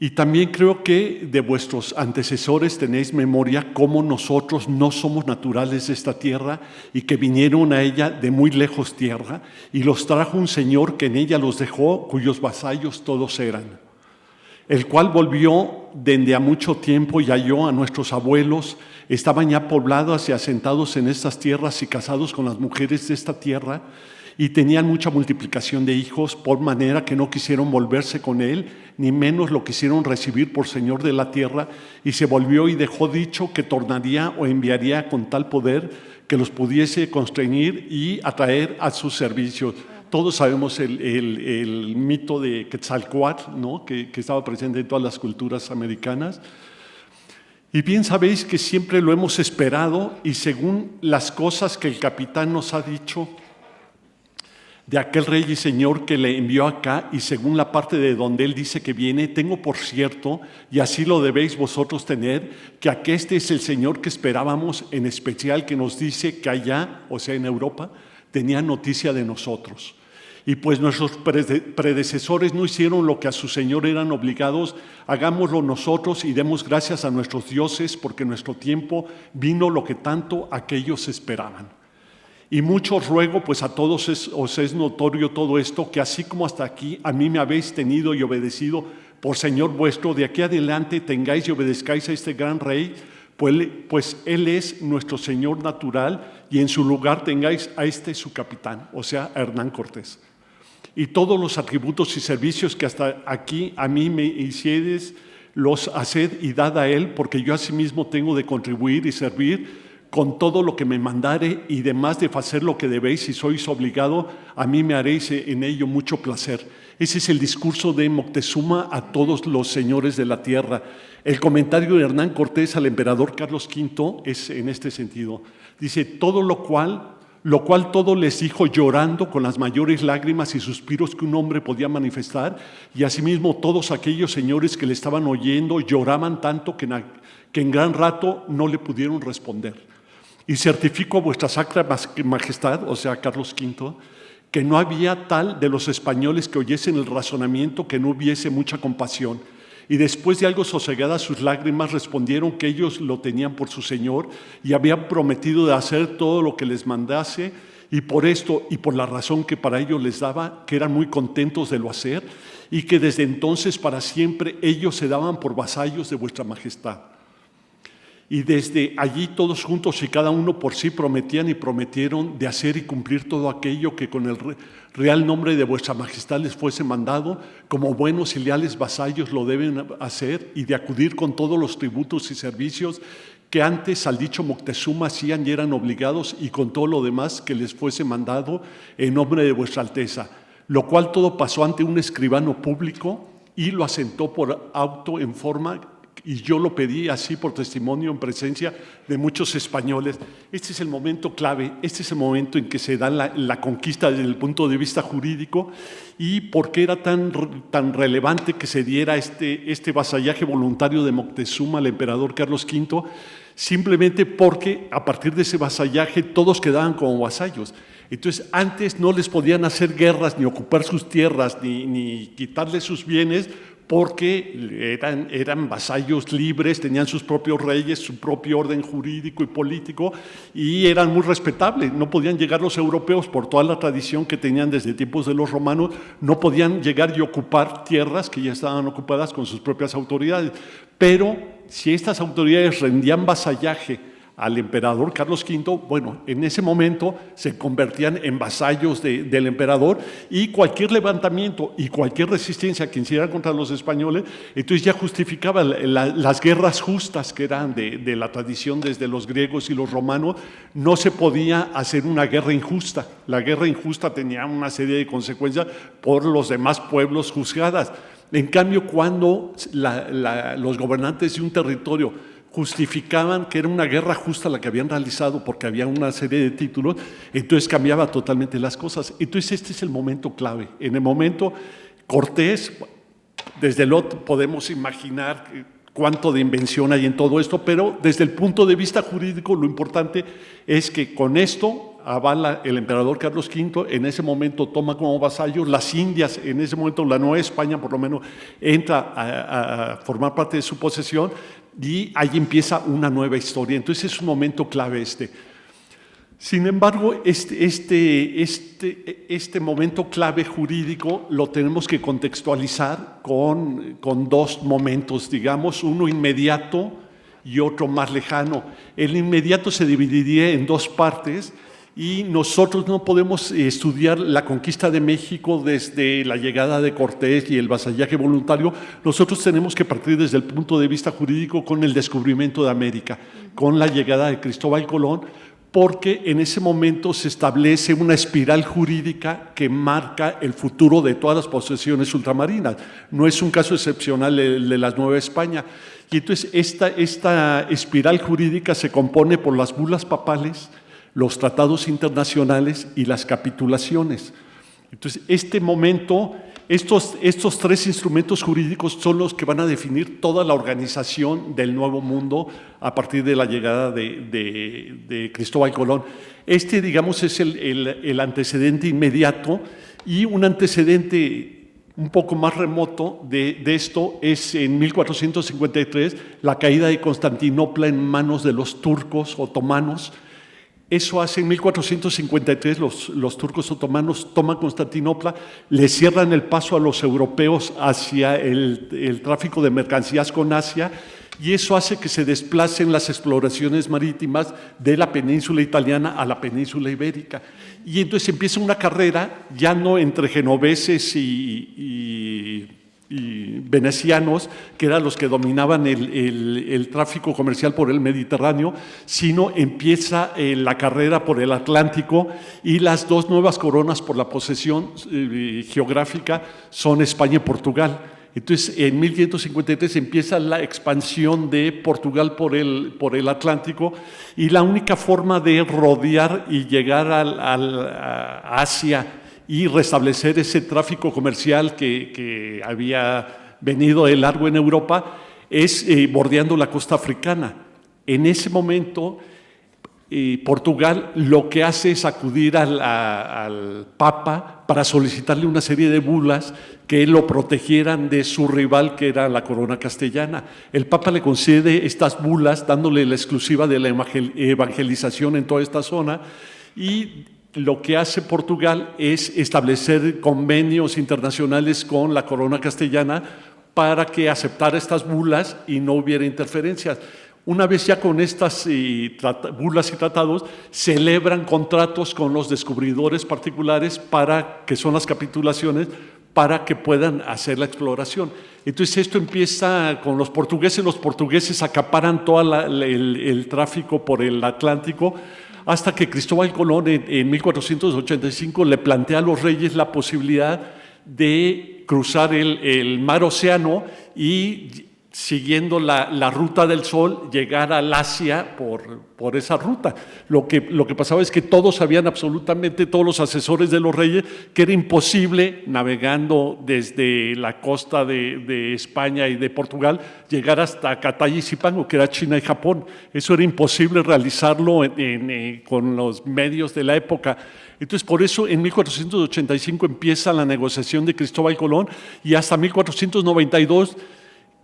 Y también creo que de vuestros antecesores tenéis memoria cómo nosotros no somos naturales de esta tierra y que vinieron a ella de muy lejos tierra y los trajo un señor que en ella los dejó, cuyos vasallos todos eran, el cual volvió dende a mucho tiempo y halló a nuestros abuelos, estaban ya poblados y asentados en estas tierras y casados con las mujeres de esta tierra, y tenían mucha multiplicación de hijos, por manera que no quisieron volverse con él, ni menos lo quisieron recibir por señor de la tierra, y se volvió y dejó dicho que tornaría o enviaría con tal poder que los pudiese constreñir y atraer a sus servicios. Todos sabemos el mito de Quetzalcóatl, ¿no? que estaba presente en todas las culturas americanas. Y bien sabéis que siempre lo hemos esperado, y según las cosas que el capitán nos ha dicho de aquel rey y señor que le envió acá, y según la parte de donde él dice que viene, tengo por cierto, y así lo debéis vosotros tener, que aqueste es el señor que esperábamos, en especial que nos dice que allá, o sea en Europa, tenía noticia de nosotros. Y pues nuestros predecesores no hicieron lo que a su señor eran obligados, hagámoslo nosotros y demos gracias a nuestros dioses, porque en nuestro tiempo vino lo que tanto aquellos esperaban. Y mucho os ruego, pues a todos os es notorio todo esto, que así como hasta aquí a mí me habéis tenido y obedecido por Señor vuestro, de aquí adelante tengáis y obedezcáis a este gran rey, pues él es nuestro Señor natural, y en su lugar tengáis a este su capitán, o sea, a Hernán Cortés. Y todos los atributos y servicios que hasta aquí a mí me hicieres, los haced y dad a él, porque yo asimismo tengo de contribuir y servir con todo lo que me mandare, y demás de hacer lo que debéis, si sois obligado, a mí me haréis en ello mucho placer. Ese es el discurso de Moctezuma a todos los señores de la tierra. El comentario de Hernán Cortés al emperador Carlos V es en este sentido. Dice, todo lo cual todo les dijo llorando con las mayores lágrimas y suspiros que un hombre podía manifestar, y asimismo todos aquellos señores que le estaban oyendo lloraban tanto que en gran rato no le pudieron responder. Y certifico a vuestra sacra majestad, o sea, Carlos V, que no había tal de los españoles que oyesen el razonamiento que no hubiese mucha compasión. Y después de algo sosegadas sus lágrimas, respondieron que ellos lo tenían por su señor y habían prometido de hacer todo lo que les mandase, y por esto y por la razón que para ellos les daba, que eran muy contentos de lo hacer, y que desde entonces para siempre ellos se daban por vasallos de vuestra majestad. Y desde allí todos juntos y cada uno por sí prometían y prometieron de hacer y cumplir todo aquello que con el real nombre de vuestra majestad les fuese mandado, como buenos y leales vasallos lo deben hacer, y de acudir con todos los tributos y servicios que antes al dicho Moctezuma hacían y eran obligados, y con todo lo demás que les fuese mandado en nombre de vuestra Alteza, lo cual todo pasó ante un escribano público y lo asentó por auto en forma, y yo lo pedí así por testimonio en presencia de muchos españoles. Este es el momento clave, este es el momento en que se da la conquista desde el punto de vista jurídico. ¿Y por qué era tan relevante que se diera este vasallaje voluntario de Moctezuma al emperador Carlos V? Simplemente porque a partir de ese vasallaje todos quedaban como vasallos. Entonces, antes no les podían hacer guerras, ni ocupar sus tierras, ni quitarles sus bienes, porque eran vasallos libres, tenían sus propios reyes, su propio orden jurídico y político, y eran muy respetables. No podían llegar los europeos, por toda la tradición que tenían desde tiempos de los romanos, no podían llegar y ocupar tierras que ya estaban ocupadas con sus propias autoridades. Pero si estas autoridades rendían vasallaje al emperador Carlos V, bueno, en ese momento se convertían en vasallos del emperador, y cualquier levantamiento y cualquier resistencia que hicieran contra los españoles, entonces ya justificaba las guerras justas que eran de la tradición desde los griegos y los romanos. No se podía hacer una guerra injusta. La guerra injusta tenía una serie de consecuencias por los demás pueblos juzgadas. En cambio, cuando los gobernantes de un territorio justificaban que era una guerra justa la que habían realizado porque había una serie de títulos, entonces cambiaba totalmente las cosas. Entonces este es el momento clave. En el momento Cortés, desde luego podemos imaginar cuánto de invención hay en todo esto, pero desde el punto de vista jurídico lo importante es que con esto avala el emperador Carlos V, en ese momento toma como vasallo las Indias, en ese momento la Nueva España por lo menos entra a formar parte de su posesión, y ahí empieza una nueva historia. Entonces es un momento clave este. Sin embargo, este momento clave jurídico lo tenemos que contextualizar con dos momentos, digamos, uno inmediato y otro más lejano. El inmediato se dividiría en dos partes, y nosotros no podemos estudiar la conquista de México desde la llegada de Cortés y el vasallaje voluntario. Nosotros tenemos que partir desde el punto de vista jurídico con el descubrimiento de América, con la llegada de Cristóbal Colón, porque en ese momento se establece una espiral jurídica que marca el futuro de todas las posesiones ultramarinas. No es un caso excepcional el de la Nueva España. Y entonces esta espiral jurídica se compone por las bulas papales, los tratados internacionales y las capitulaciones. Entonces, este momento, estos tres instrumentos jurídicos son los que van a definir toda la organización del Nuevo Mundo a partir de la llegada de Cristóbal Colón. Digamos, es el antecedente inmediato, y un antecedente un poco más remoto de esto es en 1453, la caída de Constantinopla en manos de los turcos otomanos. Eso hace en 1453, los turcos otomanos toman Constantinopla, le cierran el paso a los europeos hacia el tráfico de mercancías con Asia, y eso hace que se desplacen las exploraciones marítimas de la península italiana a la península ibérica. Y entonces empieza una carrera, ya no entre genoveses y venecianos, que eran los que dominaban el tráfico comercial por el Mediterráneo, sino empieza la carrera por el Atlántico, y las dos nuevas coronas por la posesión geográfica son España y Portugal. Entonces, en 1553 empieza la expansión de Portugal por el Atlántico, y la única forma de rodear y llegar a Asia y restablecer ese tráfico comercial que había venido de largo en Europa es bordeando la costa africana. En ese momento, Portugal lo que hace es acudir al Papa para solicitarle una serie de bulas que lo protegieran de su rival, que era la corona castellana. El Papa le concede estas bulas, dándole la exclusiva de la evangelización en toda esta zona, y lo que hace Portugal es establecer convenios internacionales con la corona castellana para que aceptara estas bulas y no hubiera interferencias. Una vez ya con estas bulas y tratados, celebran contratos con los descubridores particulares que son las capitulaciones, para que puedan hacer la exploración. Entonces esto empieza con los portugueses acaparan todo el tráfico por el Atlántico, hasta que Cristóbal Colón en 1485 le plantea a los reyes la posibilidad de cruzar el mar Océano y, siguiendo la ruta del Sol, llegar al Asia por esa ruta. Lo que pasaba es que todos sabían, absolutamente todos los asesores de los reyes, que era imposible, navegando desde la costa de España y de Portugal, llegar hasta Catay y Zipango, que era China y Japón. Eso era imposible realizarlo con los medios de la época. Entonces, por eso en 1485 empieza la negociación de Cristóbal Colón, y hasta 1492,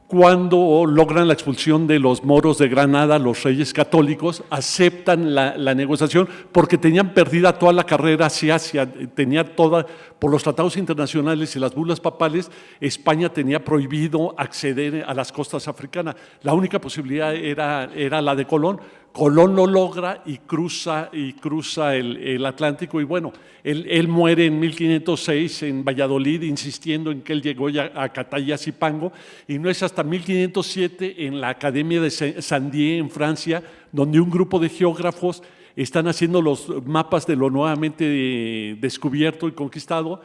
cuando logran la expulsión de los moros de Granada, los reyes católicos aceptan la negociación, porque tenían perdida toda la carrera hacia Asia, tenía toda, por los tratados internacionales y las bulas papales, España tenía prohibido acceder a las costas africanas. La única posibilidad era la de Colón. Colón lo logra y cruza el Atlántico, y bueno, él muere en 1506 en Valladolid, insistiendo en que él llegó ya a Catay y a Zipango, y no es hasta 1507 en la Academia de Saint-Dié en Francia, donde un grupo de geógrafos están haciendo los mapas de lo nuevamente descubierto y conquistado,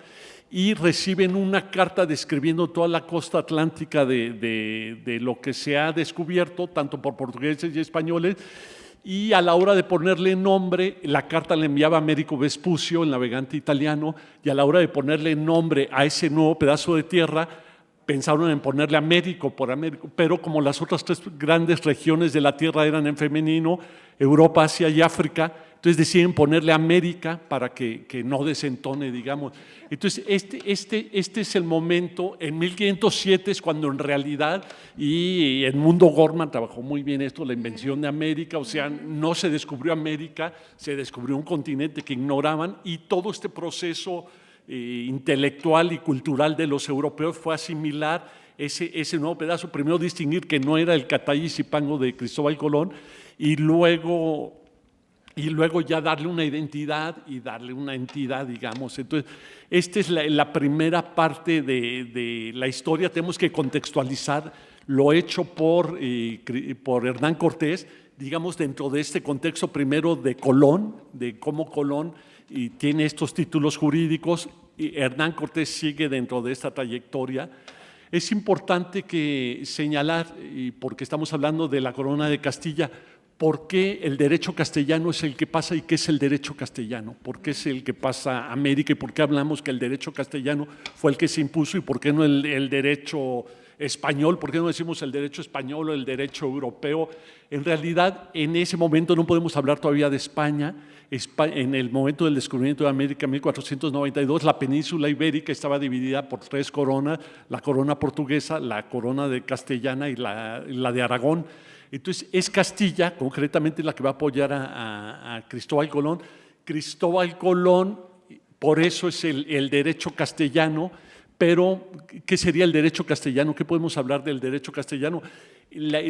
y reciben una carta describiendo toda la costa atlántica de lo que se ha descubierto, tanto por portugueses y españoles, y a la hora de ponerle nombre, la carta la enviaba Américo Vespucio, el navegante italiano, y a la hora de ponerle nombre a ese nuevo pedazo de tierra, pensaron en ponerle Américo por Américo, pero como las otras tres grandes regiones de la tierra eran en femenino, Europa, Asia y África, entonces deciden ponerle América para que no desentone, digamos. Entonces, este es el momento. En 1507 es cuando en realidad, y Edmundo Gorman trabajó muy bien esto, la invención de América, o sea, no se descubrió América, se descubrió un continente que ignoraban, y todo este proceso intelectual y cultural de los europeos fue asimilar ese nuevo pedazo. Primero distinguir que no era el Catay y Zipango de Cristóbal Colón, y luego ya darle una identidad y darle una entidad, digamos. Entonces, esta es la primera parte de la historia. Tenemos que contextualizar lo hecho por Hernán Cortés, digamos, dentro de este contexto primero de Colón, de cómo Colón tiene estos títulos jurídicos, y Hernán Cortés sigue dentro de esta trayectoria. Es importante señalar, porque estamos hablando de la corona de Castilla, ¿por qué el derecho castellano es el que pasa y qué es el derecho castellano? ¿Por qué es el que pasa a América y por qué hablamos que el derecho castellano fue el que se impuso y por qué no el derecho español? ¿Por qué no decimos el derecho español o el derecho europeo? En realidad, en ese momento no podemos hablar todavía de España. En el momento del descubrimiento de América, en 1492, la península ibérica estaba dividida por tres coronas: la corona portuguesa, la corona castellana y la de Aragón. Entonces, es Castilla, concretamente, la que va a apoyar a Cristóbal Colón. Cristóbal Colón, por eso es el derecho castellano. Pero, ¿qué sería el derecho castellano? ¿Qué podemos hablar del derecho castellano? La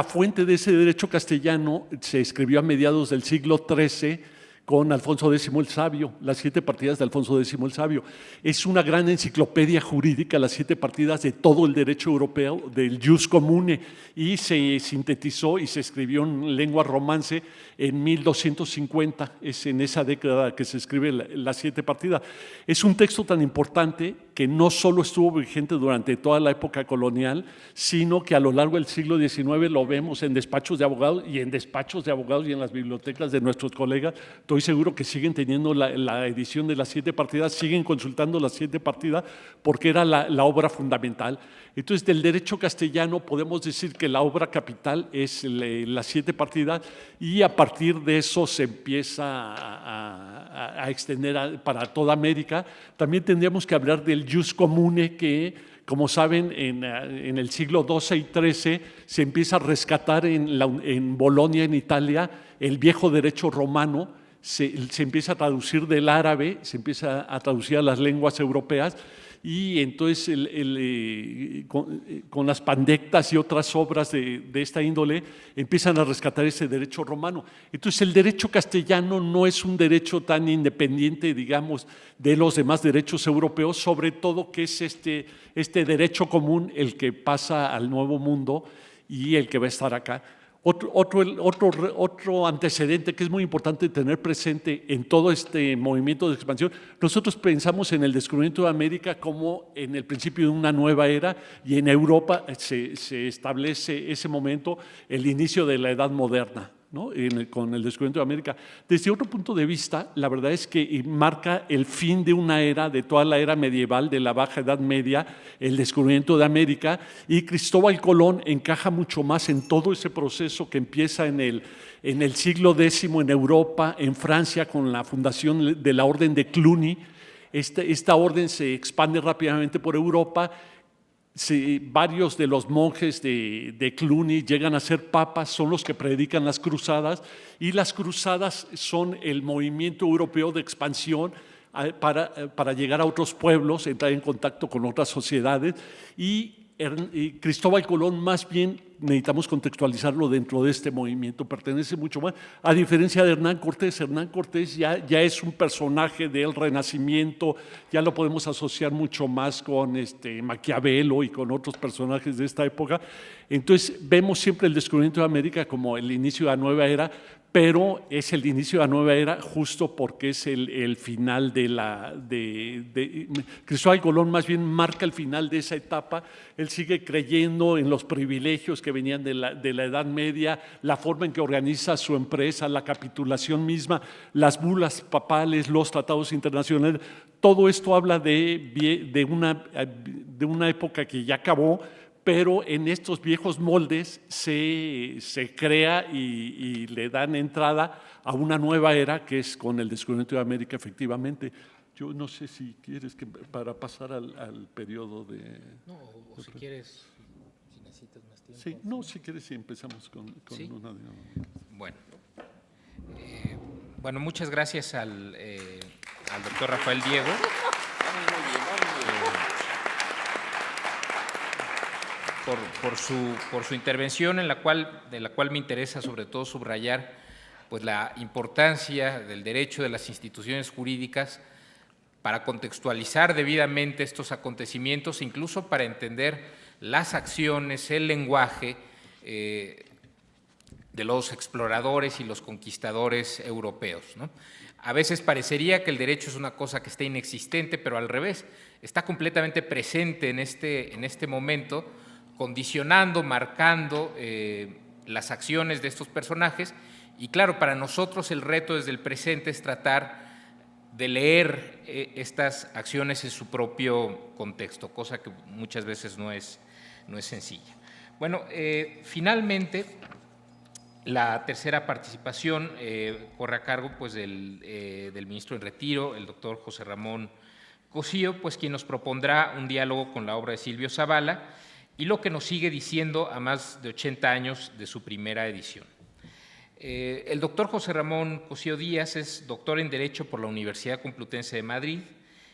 fuente de ese derecho castellano se escribió a mediados del siglo XIII con Alfonso X el Sabio, las 7 partidas de Alfonso X el Sabio. Es una gran enciclopedia jurídica, las 7 partidas de todo el derecho europeo, del jus comune, y se sintetizó y se escribió en lengua romance en 1250, es en esa década que se escribe las 7 partidas. Es un texto tan importante que no solo estuvo vigente durante toda la época colonial, sino que a lo largo del siglo XIX lo vemos en despachos de abogados y en las bibliotecas de nuestros colegas. Estoy seguro que siguen teniendo la edición de las 7 partidas, siguen consultando las 7 partidas porque era la obra fundamental. Entonces, del derecho castellano podemos decir que la obra capital es las 7 partidas, y a partir de eso se empieza a extender para toda América. También tendríamos que hablar del jus comune, que, como saben, en el siglo XII y XIII se empieza a rescatar en Bolonia, en Italia, el viejo derecho romano. Se empieza a traducir del árabe, se empieza a traducir a las lenguas europeas, y entonces con las pandectas y otras obras de esta índole empiezan a rescatar ese derecho romano. Entonces el derecho castellano no es un derecho tan independiente, digamos, de los demás derechos europeos, sobre todo que es este derecho común el que pasa al Nuevo Mundo y el que va a estar acá. Otro antecedente que es muy importante tener presente en todo este movimiento de expansión, nosotros pensamos en el descubrimiento de América como en el principio de una nueva era, y en Europa se establece ese momento, el inicio de la Edad Moderna, ¿no? Con el descubrimiento de América. Desde otro punto de vista, la verdad es que marca el fin de una era, de toda la era medieval, de la Baja Edad Media, el descubrimiento de América, y Cristóbal Colón encaja mucho más en todo ese proceso que empieza en el siglo X en Europa, en Francia, con la fundación de la Orden de Cluny. Esta orden se expande rápidamente por Europa. Varios de los monjes de Cluny llegan a ser papas, son los que predican las cruzadas, y las cruzadas son el movimiento europeo de expansión para llegar a otros pueblos, entrar en contacto con otras sociedades, y Cristóbal Colón más bien necesitamos contextualizarlo dentro de este movimiento, pertenece mucho más, a diferencia de Hernán Cortés. Hernán Cortés ya es un personaje del Renacimiento, ya lo podemos asociar mucho más con Maquiavelo y con otros personajes de esta época. Entonces vemos siempre el descubrimiento de América como el inicio de la nueva era, pero es el inicio de la nueva era justo porque es el final Cristóbal Colón más bien marca el final de esa etapa. Él sigue creyendo en los privilegios que venían de la Edad Media, la forma en que organiza su empresa, la capitulación misma, las bulas papales, los tratados internacionales. Todo esto habla de una época que ya acabó, pero en estos viejos moldes se crea y le dan entrada a una nueva era, que es con el descubrimiento de América, efectivamente. Yo no sé si quieres que para pasar al periodo de… No, o si quieres, si necesitas más tiempo. Sí, no, si quieres, sí, empezamos con ¿Sí? una… Bueno, muchas gracias al doctor Rafael Diego. Por su intervención, de la cual me interesa sobre todo subrayar pues, la importancia del derecho de las instituciones jurídicas para contextualizar debidamente estos acontecimientos, incluso para entender las acciones, el lenguaje de los exploradores y los conquistadores europeos, ¿no? A veces parecería que el derecho es una cosa que está inexistente, pero al revés, está completamente presente en este momento, condicionando, marcando las acciones de estos personajes. Y claro, para nosotros el reto desde el presente es tratar de leer estas acciones en su propio contexto, cosa que muchas veces no es sencilla. Bueno, finalmente, la tercera participación corre a cargo pues, del ministro en retiro, el doctor José Ramón Cossío, pues, quien nos propondrá un diálogo con la obra de Silvio Zavala y lo que nos sigue diciendo a más de 80 años de su primera edición. El doctor José Ramón Cossío Díaz es doctor en Derecho por la Universidad Complutense de Madrid,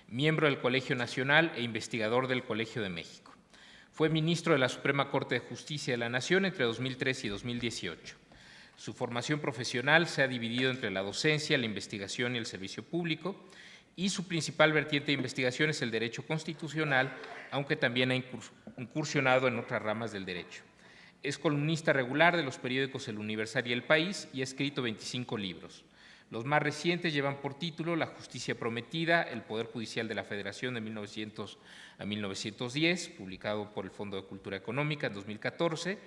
miembro del Colegio Nacional e investigador del Colegio de México. Fue ministro de la Suprema Corte de Justicia de la Nación entre 2003 y 2018. Su formación profesional se ha dividido entre la docencia, la investigación y el servicio público, y su principal vertiente de investigación es el derecho constitucional, aunque también ha incursionado en otras ramas del derecho. Es columnista regular de los periódicos El Universal y El País y ha escrito 25 libros. Los más recientes llevan por título La Justicia Prometida, El Poder Judicial de la Federación de 1900 a 1910, publicado por el Fondo de Cultura Económica en 2014,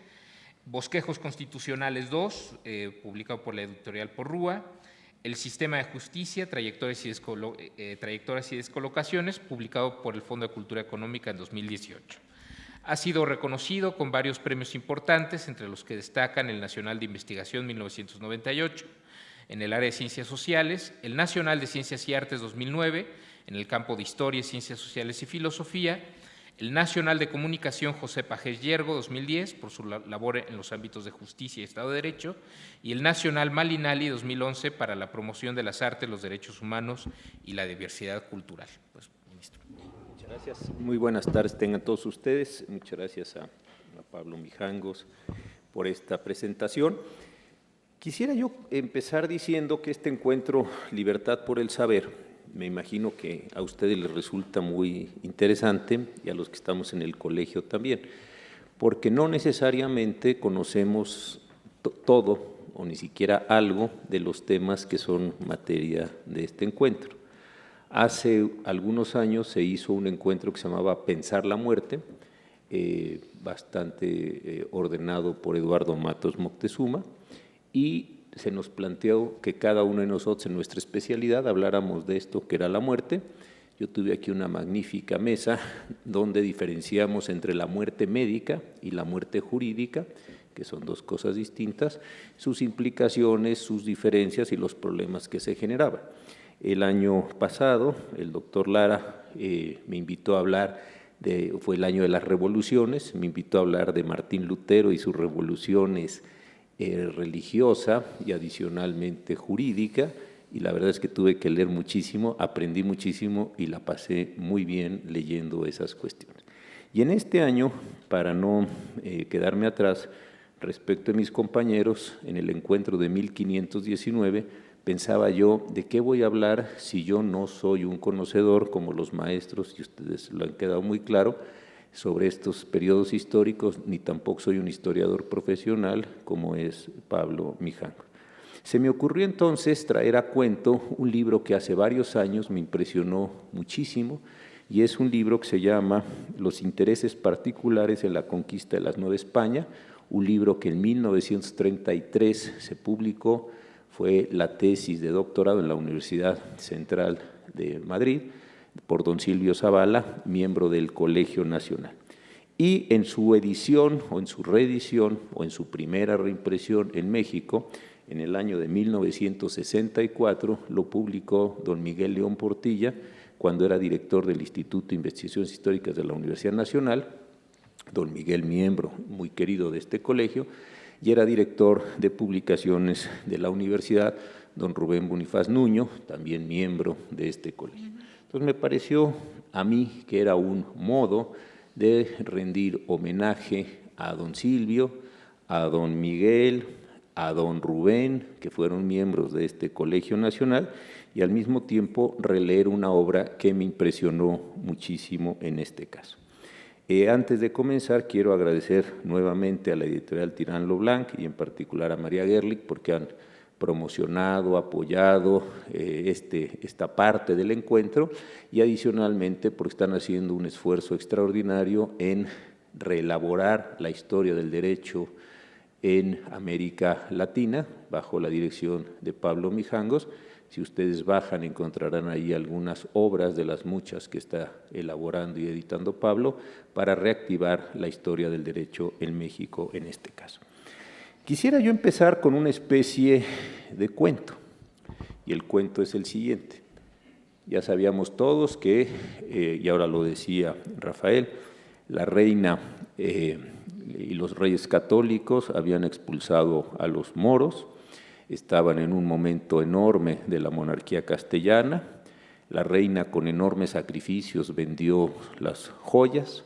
Bosquejos Constitucionales 2, publicado por la editorial Porrúa, El Sistema de Justicia, Trayectorias y Descolocaciones, publicado por el Fondo de Cultura Económica en 2018. Ha sido reconocido con varios premios importantes, entre los que destacan el Nacional de Investigación 1998, en el área de Ciencias Sociales, el Nacional de Ciencias y Artes 2009, en el campo de Historia, Ciencias Sociales y Filosofía, el Nacional de Comunicación José Pagés Yergo 2010, por su labor en los ámbitos de justicia y Estado de Derecho, y el Nacional Malinali 2011 para la promoción de las artes, los derechos humanos y la diversidad cultural. Pues, ministro. Muchas gracias. Muy buenas tardes tengan todos ustedes. Muchas gracias a Pablo Mijangos por esta presentación. Quisiera yo empezar diciendo que este encuentro Libertad por el Saber, me imagino que a ustedes les resulta muy interesante y a los que estamos en el colegio también, porque no necesariamente conocemos todo o ni siquiera algo de los temas que son materia de este encuentro. Hace algunos años se hizo un encuentro que se llamaba Pensar la Muerte, bastante ordenado por Eduardo Matos Moctezuma, y se nos planteó que cada uno de nosotros en nuestra especialidad habláramos de esto que era la muerte. Yo tuve aquí una magnífica mesa donde diferenciamos entre la muerte médica y la muerte jurídica, que son dos cosas distintas, sus implicaciones, sus diferencias y los problemas que se generaban. El año pasado, el doctor Lara me invitó a hablar fue el año de las revoluciones, me invitó a hablar de Martín Lutero y sus revoluciones religiosa y adicionalmente jurídica, y la verdad es que tuve que leer muchísimo, aprendí muchísimo y la pasé muy bien leyendo esas cuestiones. Y en este año, para no quedarme atrás respecto a mis compañeros, en el encuentro de 1519, pensaba yo, ¿de qué voy a hablar si yo no soy un conocedor como los maestros, y ustedes lo han quedado muy claro, sobre estos periodos históricos, ni tampoco soy un historiador profesional como es Pablo Mijangos? Se me ocurrió entonces traer a cuento un libro que hace varios años me impresionó muchísimo, y es un libro que se llama Los intereses particulares en la conquista de la Nueva España, un libro que en 1933 se publicó, fue la tesis de doctorado en la Universidad Central de Madrid, por don Silvio Zavala, miembro del Colegio Nacional. Y en su edición, o en su reedición, o en su primera reimpresión en México, en el año de 1964, lo publicó don Miguel León Portilla, cuando era director del Instituto de Investigaciones Históricas de la Universidad Nacional, don Miguel, miembro muy querido de este colegio, y era director de publicaciones de la universidad, don Rubén Bonifaz Nuño, también miembro de este colegio. Entonces me pareció a mí que era un modo de rendir homenaje a don Silvio, a don Miguel, a don Rubén, que fueron miembros de este Colegio Nacional, y al mismo tiempo releer una obra que me impresionó muchísimo en este caso. Antes de comenzar, quiero agradecer nuevamente a la editorial Tirán Lo Blanc y en particular a María Gerlich porque han promocionado, apoyado esta parte del encuentro, y adicionalmente porque están haciendo un esfuerzo extraordinario en reelaborar la historia del derecho en América Latina bajo la dirección de Pablo Mijangos. Si ustedes bajan encontrarán ahí algunas obras de las muchas que está elaborando y editando Pablo para reactivar la historia del derecho en México en este caso. Quisiera yo empezar con una especie de cuento, y el cuento es el siguiente. Ya sabíamos todos que, y ahora lo decía Rafael, la reina y los reyes católicos habían expulsado a los moros, estaban en un momento enorme de la monarquía castellana, la reina con enormes sacrificios vendió las joyas,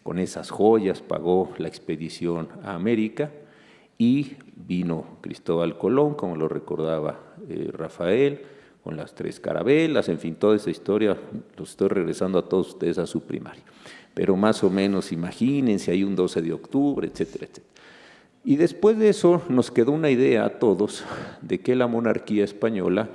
con esas joyas pagó la expedición a América, y vino Cristóbal Colón, como lo recordaba Rafael, con las 3 carabelas, en fin, toda esa historia, los estoy regresando a todos ustedes a su primaria. Pero más o menos imagínense, hay un 12 de octubre, etcétera, etcétera. Y después de eso nos quedó una idea a todos de que la monarquía española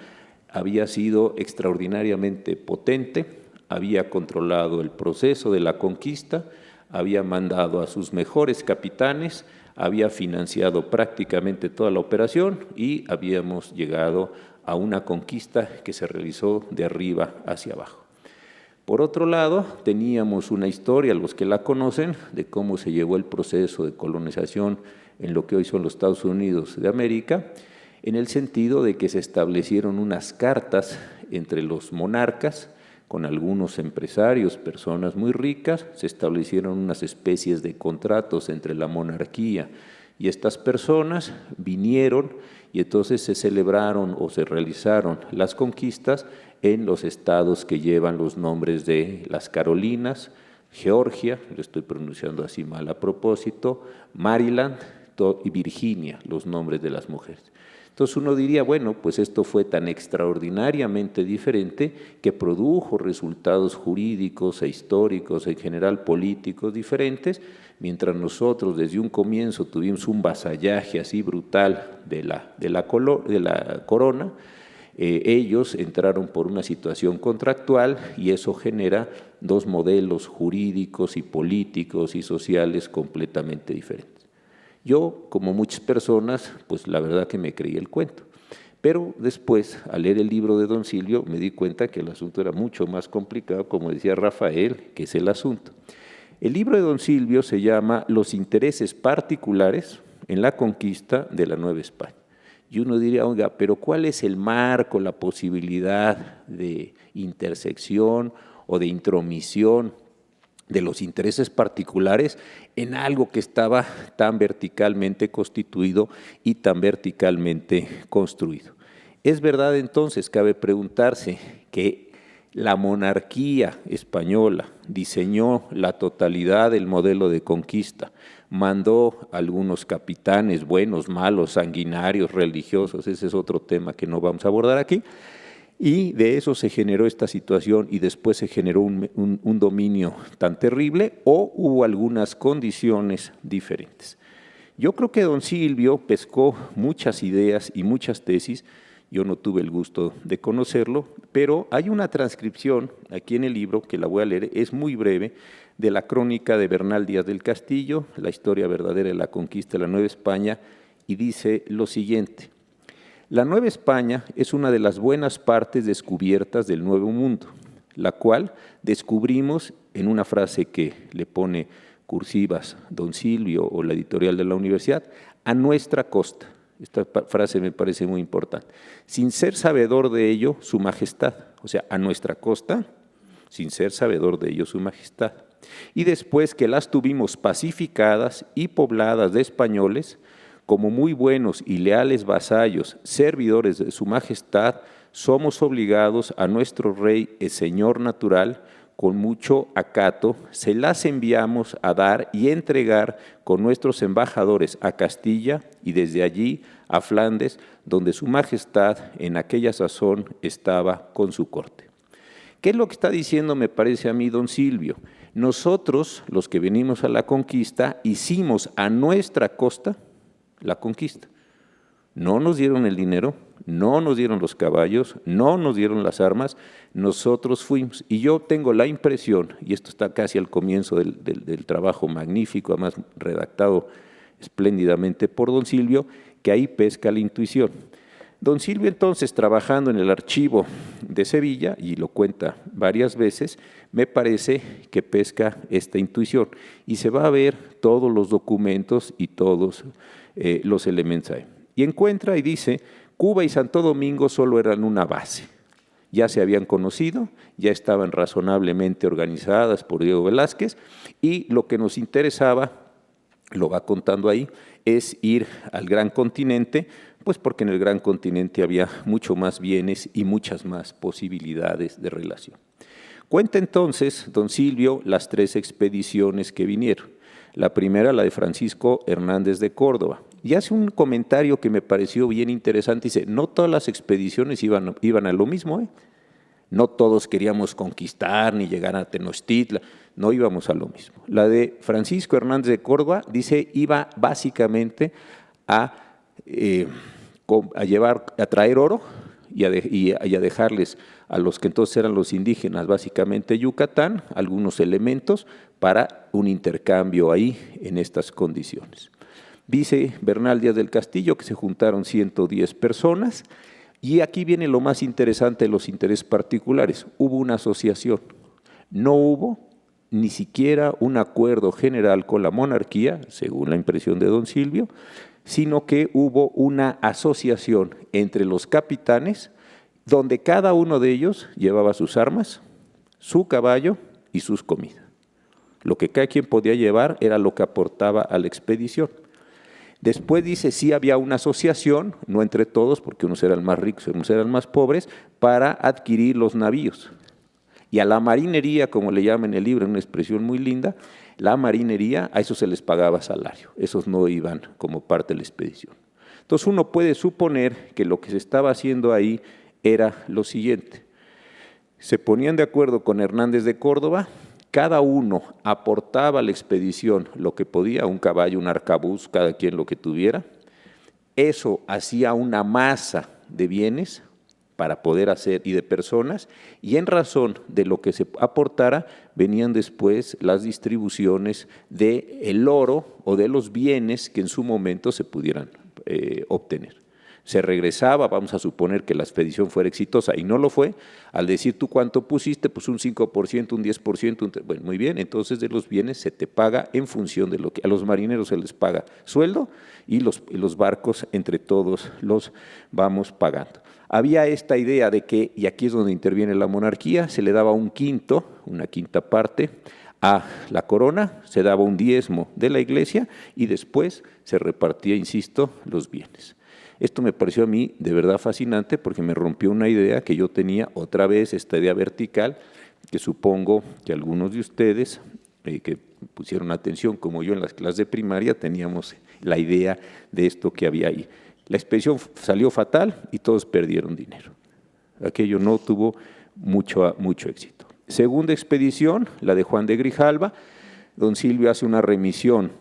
había sido extraordinariamente potente, había controlado el proceso de la conquista, había mandado a sus mejores capitanes, había financiado prácticamente toda la operación y habíamos llegado a una conquista que se realizó de arriba hacia abajo. Por otro lado, teníamos una historia, los que la conocen, de cómo se llevó el proceso de colonización en lo que hoy son los Estados Unidos de América, en el sentido de que se establecieron unas cartas entre los monarcas, con algunos empresarios, personas muy ricas, se establecieron unas especies de contratos entre la monarquía y estas personas, vinieron y entonces se celebraron o se realizaron las conquistas en los estados que llevan los nombres de las Carolinas, Georgia, lo estoy pronunciando así mal a propósito, Maryland y Virginia, los nombres de las mujeres. Entonces uno diría, bueno, pues esto fue tan extraordinariamente diferente que produjo resultados jurídicos e históricos, en general políticos diferentes, mientras nosotros desde un comienzo tuvimos un vasallaje así brutal de la corona. Ellos entraron por una situación contractual y eso genera dos modelos jurídicos y políticos y sociales completamente diferentes. Yo, como muchas personas, pues la verdad que me creí el cuento. Pero después, al leer el libro de don Silvio, me di cuenta que el asunto era mucho más complicado, como decía Rafael, que es el asunto. El libro de don Silvio se llama Los intereses particulares en la conquista de la Nueva España. Y uno diría, oiga, pero ¿cuál es el marco, la posibilidad de intersección o de intromisión de los intereses particulares en algo que estaba tan verticalmente constituido y tan verticalmente construido? Es verdad entonces, cabe preguntarse, que la monarquía española diseñó la totalidad del modelo de conquista, mandó algunos capitanes buenos, malos, sanguinarios, religiosos, ese es otro tema que no vamos a abordar aquí, y de eso se generó esta situación y después se generó un dominio tan terrible, o hubo algunas condiciones diferentes. Yo creo que don Silvio pescó muchas ideas y muchas tesis. Yo no tuve el gusto de conocerlo, pero hay una transcripción aquí en el libro, que la voy a leer, es muy breve, de la crónica de Bernal Díaz del Castillo, La historia verdadera de la conquista de la Nueva España, y dice lo siguiente: la Nueva España es una de las buenas partes descubiertas del Nuevo Mundo, la cual descubrimos, en una frase que le pone cursivas don Silvio o la editorial de la universidad, a nuestra costa. Esta frase me parece muy importante. Sin ser sabedor de ello, su majestad. O sea, a nuestra costa, sin ser sabedor de ello, su majestad. Y después que las tuvimos pacificadas y pobladas de españoles, como muy buenos y leales vasallos, servidores de su majestad, somos obligados a nuestro rey y señor natural, con mucho acato, se las enviamos a dar y entregar con nuestros embajadores a Castilla y desde allí a Flandes, donde su majestad en aquella sazón estaba con su corte. ¿Qué es lo que está diciendo, me parece a mí, don Silvio? Nosotros, los que venimos a la conquista, hicimos a nuestra costa la conquista. No nos dieron el dinero, no nos dieron los caballos, no nos dieron las armas, nosotros fuimos. Y yo tengo la impresión, y esto está casi al comienzo del trabajo magnífico, además redactado espléndidamente por don Silvio, que ahí pesca la intuición. Don Silvio entonces, trabajando en el archivo de Sevilla, y lo cuenta varias veces, me parece que pesca esta intuición y se va a ver todos los documentos y todos los elementos ahí. Y encuentra y dice, Cuba y Santo Domingo solo eran una base. Ya se habían conocido, ya estaban razonablemente organizadas por Diego Velázquez y lo que nos interesaba, lo va contando ahí, es ir al gran continente, pues porque en el gran continente había mucho más bienes y muchas más posibilidades de relación. Cuenta entonces don Silvio las 3 expediciones que vinieron. La primera, la de Francisco Hernández de Córdoba. Y hace un comentario que me pareció bien interesante. Dice, no todas las expediciones iban a lo mismo. No todos queríamos conquistar ni llegar a Tenochtitlan. No íbamos a lo mismo. La de Francisco Hernández de Córdoba, dice, iba básicamente a traer oro y a dejarles a los que entonces eran los indígenas, básicamente Yucatán, algunos elementos para un intercambio ahí en estas condiciones. Dice Bernal Díaz del Castillo que se juntaron 110 personas y aquí viene lo más interesante de los intereses particulares. Hubo una asociación, no hubo ni siquiera un acuerdo general con la monarquía, según la impresión de don Silvio, sino que hubo una asociación entre los capitanes donde cada uno de ellos llevaba sus armas, su caballo y sus comidas. Lo que cada quien podía llevar era lo que aportaba a la expedición. Después dice, sí había una asociación, no entre todos, porque unos eran más ricos, unos eran más pobres, para adquirir los navíos. Y a la marinería, como le llaman en el libro, una expresión muy linda, la marinería, a esos se les pagaba salario, esos no iban como parte de la expedición. Entonces uno puede suponer que lo que se estaba haciendo ahí era lo siguiente: se ponían de acuerdo con Hernández de Córdoba, cada uno aportaba a la expedición lo que podía, un caballo, un arcabuz, cada quien lo que tuviera. Eso hacía una masa de bienes para poder hacer, y de personas, y en razón de lo que se aportara, venían después las distribuciones del oro o de los bienes que en su momento se pudieran obtener. Se regresaba, vamos a suponer que la expedición fuera exitosa, y no lo fue, al decir tú cuánto pusiste, pues un 5%, un 10%, bueno, muy bien, entonces de los bienes se te paga en función de lo que a los marineros se les paga sueldo, y los barcos entre todos los vamos pagando. Había esta idea de que, y aquí es donde interviene la monarquía, se le daba un quinto, una quinta parte a la corona, se daba un diezmo de la iglesia y después se repartía, insisto, los bienes. Esto me pareció a mí de verdad fascinante porque me rompió una idea que yo tenía, otra vez esta idea vertical, que supongo que algunos de ustedes que pusieron atención, como yo en las clases de primaria, teníamos la idea de esto que había ahí. La expedición salió fatal y todos perdieron dinero. Aquello no tuvo mucho éxito. Segunda expedición, la de Juan de Grijalva. Don Silvio hace una remisión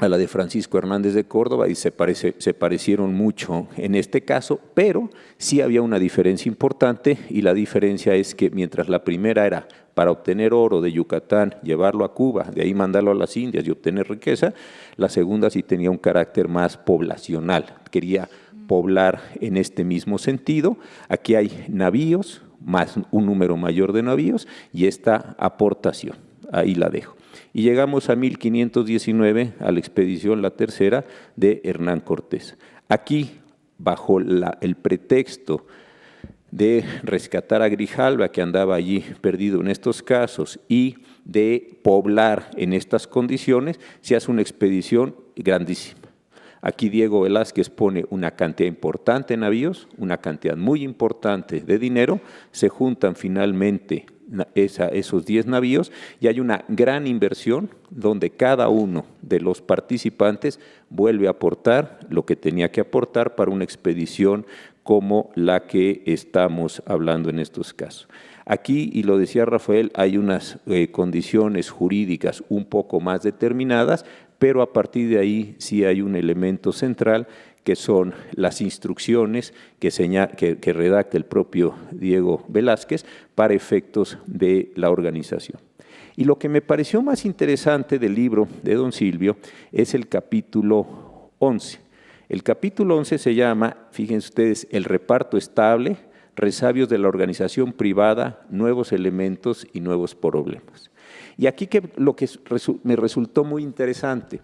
a la de Francisco Hernández de Córdoba y se parecieron mucho en este caso, pero sí había una diferencia importante, y la diferencia es que mientras la primera era para obtener oro de Yucatán, llevarlo a Cuba, de ahí mandarlo a las Indias y obtener riqueza, la segunda sí tenía un carácter más poblacional, quería poblar en este mismo sentido. Aquí hay navíos, más un número mayor de navíos, y esta aportación, ahí la dejo. Y llegamos a 1519, a la expedición, la tercera, de Hernán Cortés. Aquí, bajo el pretexto de rescatar a Grijalva, que andaba allí perdido en estos casos, y de poblar en estas condiciones, se hace una expedición grandísima. Aquí Diego Velázquez pone una cantidad importante de navíos, una cantidad muy importante de dinero, se juntan finalmente esos 10 navíos y hay una gran inversión donde cada uno de los participantes vuelve a aportar lo que tenía que aportar para una expedición como la que estamos hablando en estos casos. Aquí, y lo decía Rafael, hay unas condiciones jurídicas un poco más determinadas, pero a partir de ahí sí hay un elemento central que son las instrucciones que redacta el propio Diego Velázquez para efectos de la organización. Y lo que me pareció más interesante del libro de don Silvio es el capítulo 11. El capítulo 11 se llama, fíjense ustedes, el reparto estable, resabios de la organización privada, nuevos elementos y nuevos problemas. Y aquí lo que me resultó muy interesante,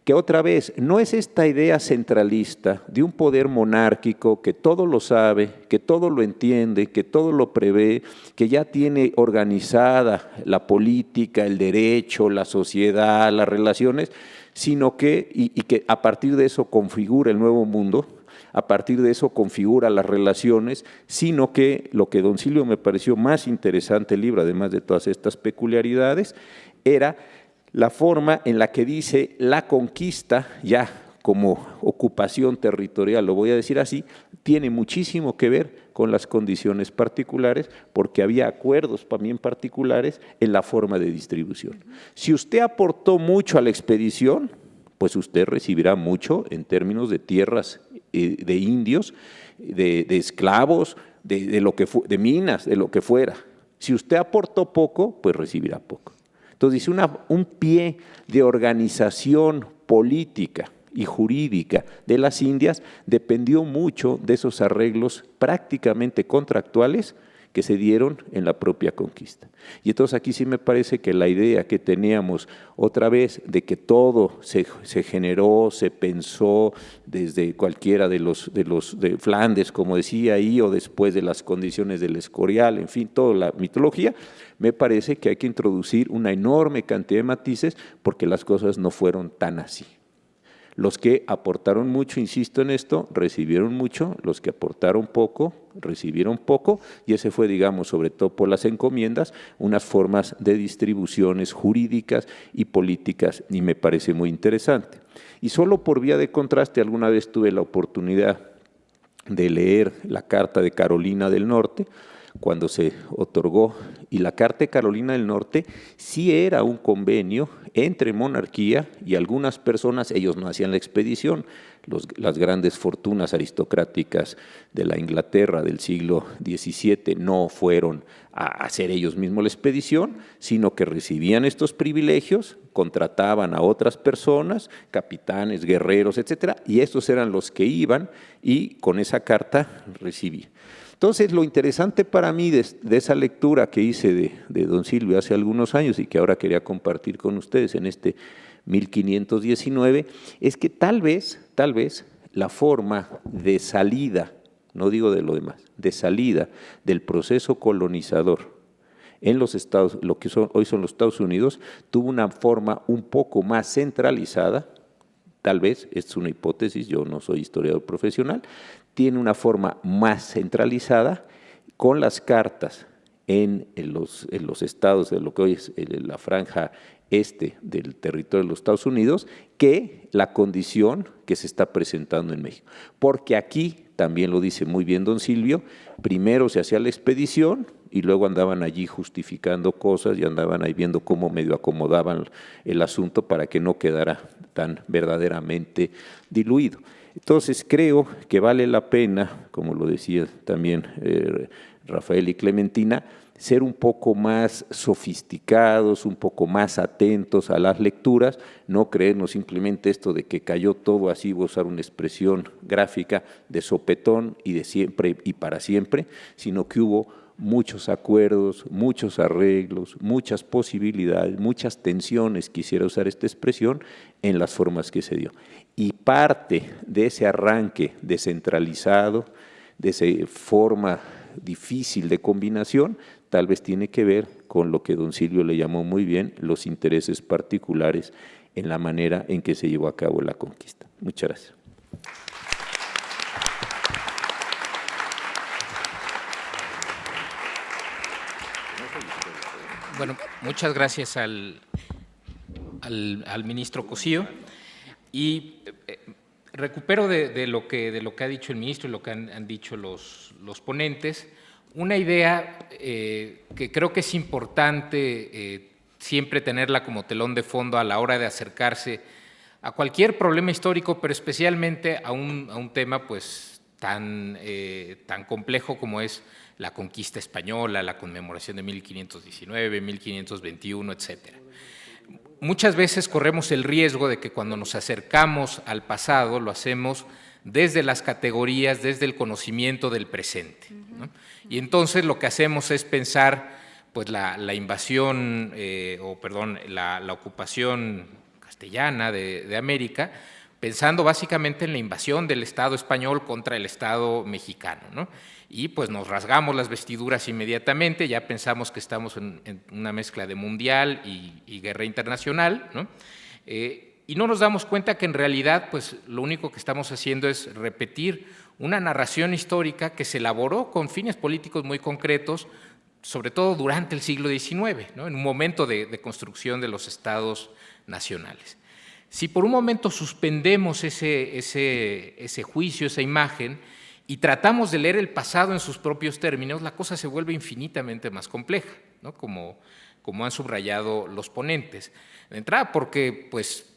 que otra vez no es esta idea centralista de un poder monárquico que todo lo sabe, que todo lo entiende, que todo lo prevé, que ya tiene organizada la política, el derecho, la sociedad, las relaciones, sino que, y que a partir de eso configura el nuevo mundo, a partir de eso configura las relaciones, sino que lo que don Silvio me pareció más interesante el libro, además de todas estas peculiaridades, era la forma en la que dice la conquista, ya como ocupación territorial, lo voy a decir así, tiene muchísimo que ver con las condiciones particulares, porque había acuerdos también particulares en la forma de distribución. Si usted aportó mucho a la expedición, pues usted recibirá mucho en términos de tierras de indios, de esclavos, de minas, de lo que fuera. Si usted aportó poco, pues recibirá poco. Entonces dice un pie de organización política y jurídica de las Indias dependió mucho de esos arreglos prácticamente contractuales que se dieron en la propia conquista. Y entonces aquí sí me parece que la idea que teníamos otra vez de que todo se generó, se pensó desde cualquiera de Flandes, como decía ahí, o después de las condiciones del Escorial, en fin, toda la mitología, me parece que hay que introducir una enorme cantidad de matices porque las cosas no fueron tan así. Los que aportaron mucho, insisto en esto, recibieron mucho, los que aportaron poco, recibieron poco, y ese fue, digamos, sobre todo por las encomiendas, unas formas de distribuciones jurídicas y políticas, y me parece muy interesante. Y solo por vía de contraste, alguna vez tuve la oportunidad de leer la Carta de Carolina del Norte, cuando se otorgó, y la Carta de Carolina del Norte sí era un convenio entre monarquía y algunas personas. Ellos no hacían la expedición, las grandes fortunas aristocráticas de la Inglaterra del siglo XVII no fueron a hacer ellos mismos la expedición, sino que recibían estos privilegios, contrataban a otras personas, capitanes, guerreros, etcétera, y estos eran los que iban y con esa carta recibían. Entonces, lo interesante para mí de esa lectura que hice de don Silvio hace algunos años y que ahora quería compartir con ustedes en este 1519, es que tal vez la forma de salida, no digo de lo demás, de salida del proceso colonizador en los Estados, lo que hoy son los Estados Unidos, tuvo una forma un poco más centralizada. Tal vez, es una hipótesis, yo no soy historiador profesional, tiene una forma más centralizada con las cartas en los estados de lo que hoy es la franja este del territorio de los Estados Unidos, que la condición que se está presentando en México. Porque aquí, también lo dice muy bien don Silvio, primero se hacía la expedición y luego andaban allí justificando cosas y andaban ahí viendo cómo medio acomodaban el asunto para que no quedara tan verdaderamente diluido. Entonces creo que vale la pena, como lo decía también Rafael y Clementina, ser un poco más sofisticados, un poco más atentos a las lecturas, no creernos simplemente esto de que cayó todo así, voy a usar una expresión gráfica, de sopetón y de siempre y para siempre, sino que hubo muchos acuerdos, muchos arreglos, muchas posibilidades, muchas tensiones, quisiera usar esta expresión, en las formas que se dio. Y parte de ese arranque descentralizado, de esa forma difícil de combinación, tal vez tiene que ver con lo que don Silvio le llamó muy bien, los intereses particulares en la manera en que se llevó a cabo la conquista. Muchas gracias. Bueno, muchas gracias al ministro Cosío, y recupero de lo que ha dicho el ministro y lo que han dicho los ponentes, una idea que creo que es importante siempre tenerla como telón de fondo a la hora de acercarse a cualquier problema histórico, pero especialmente a un tema pues tan complejo como es la conquista española, la conmemoración de 1519, 1521, etcétera. Muchas veces corremos el riesgo de que cuando nos acercamos al pasado lo hacemos desde las categorías, desde el conocimiento del presente, ¿no? Y entonces lo que hacemos es pensar pues la invasión, la ocupación castellana de América, pensando básicamente en la invasión del Estado español contra el Estado mexicano, ¿no? Y pues nos rasgamos las vestiduras inmediatamente, ya pensamos que estamos en una mezcla de mundial y guerra internacional, ¿no? Y no nos damos cuenta que en realidad pues lo único que estamos haciendo es repetir una narración histórica que se elaboró con fines políticos muy concretos, sobre todo durante el siglo XIX, ¿no? En un momento de construcción de los estados nacionales. Si por un momento suspendemos ese juicio, esa imagen, y tratamos de leer el pasado en sus propios términos, la cosa se vuelve infinitamente más compleja, ¿no? Como han subrayado los ponentes. De entrada porque, pues,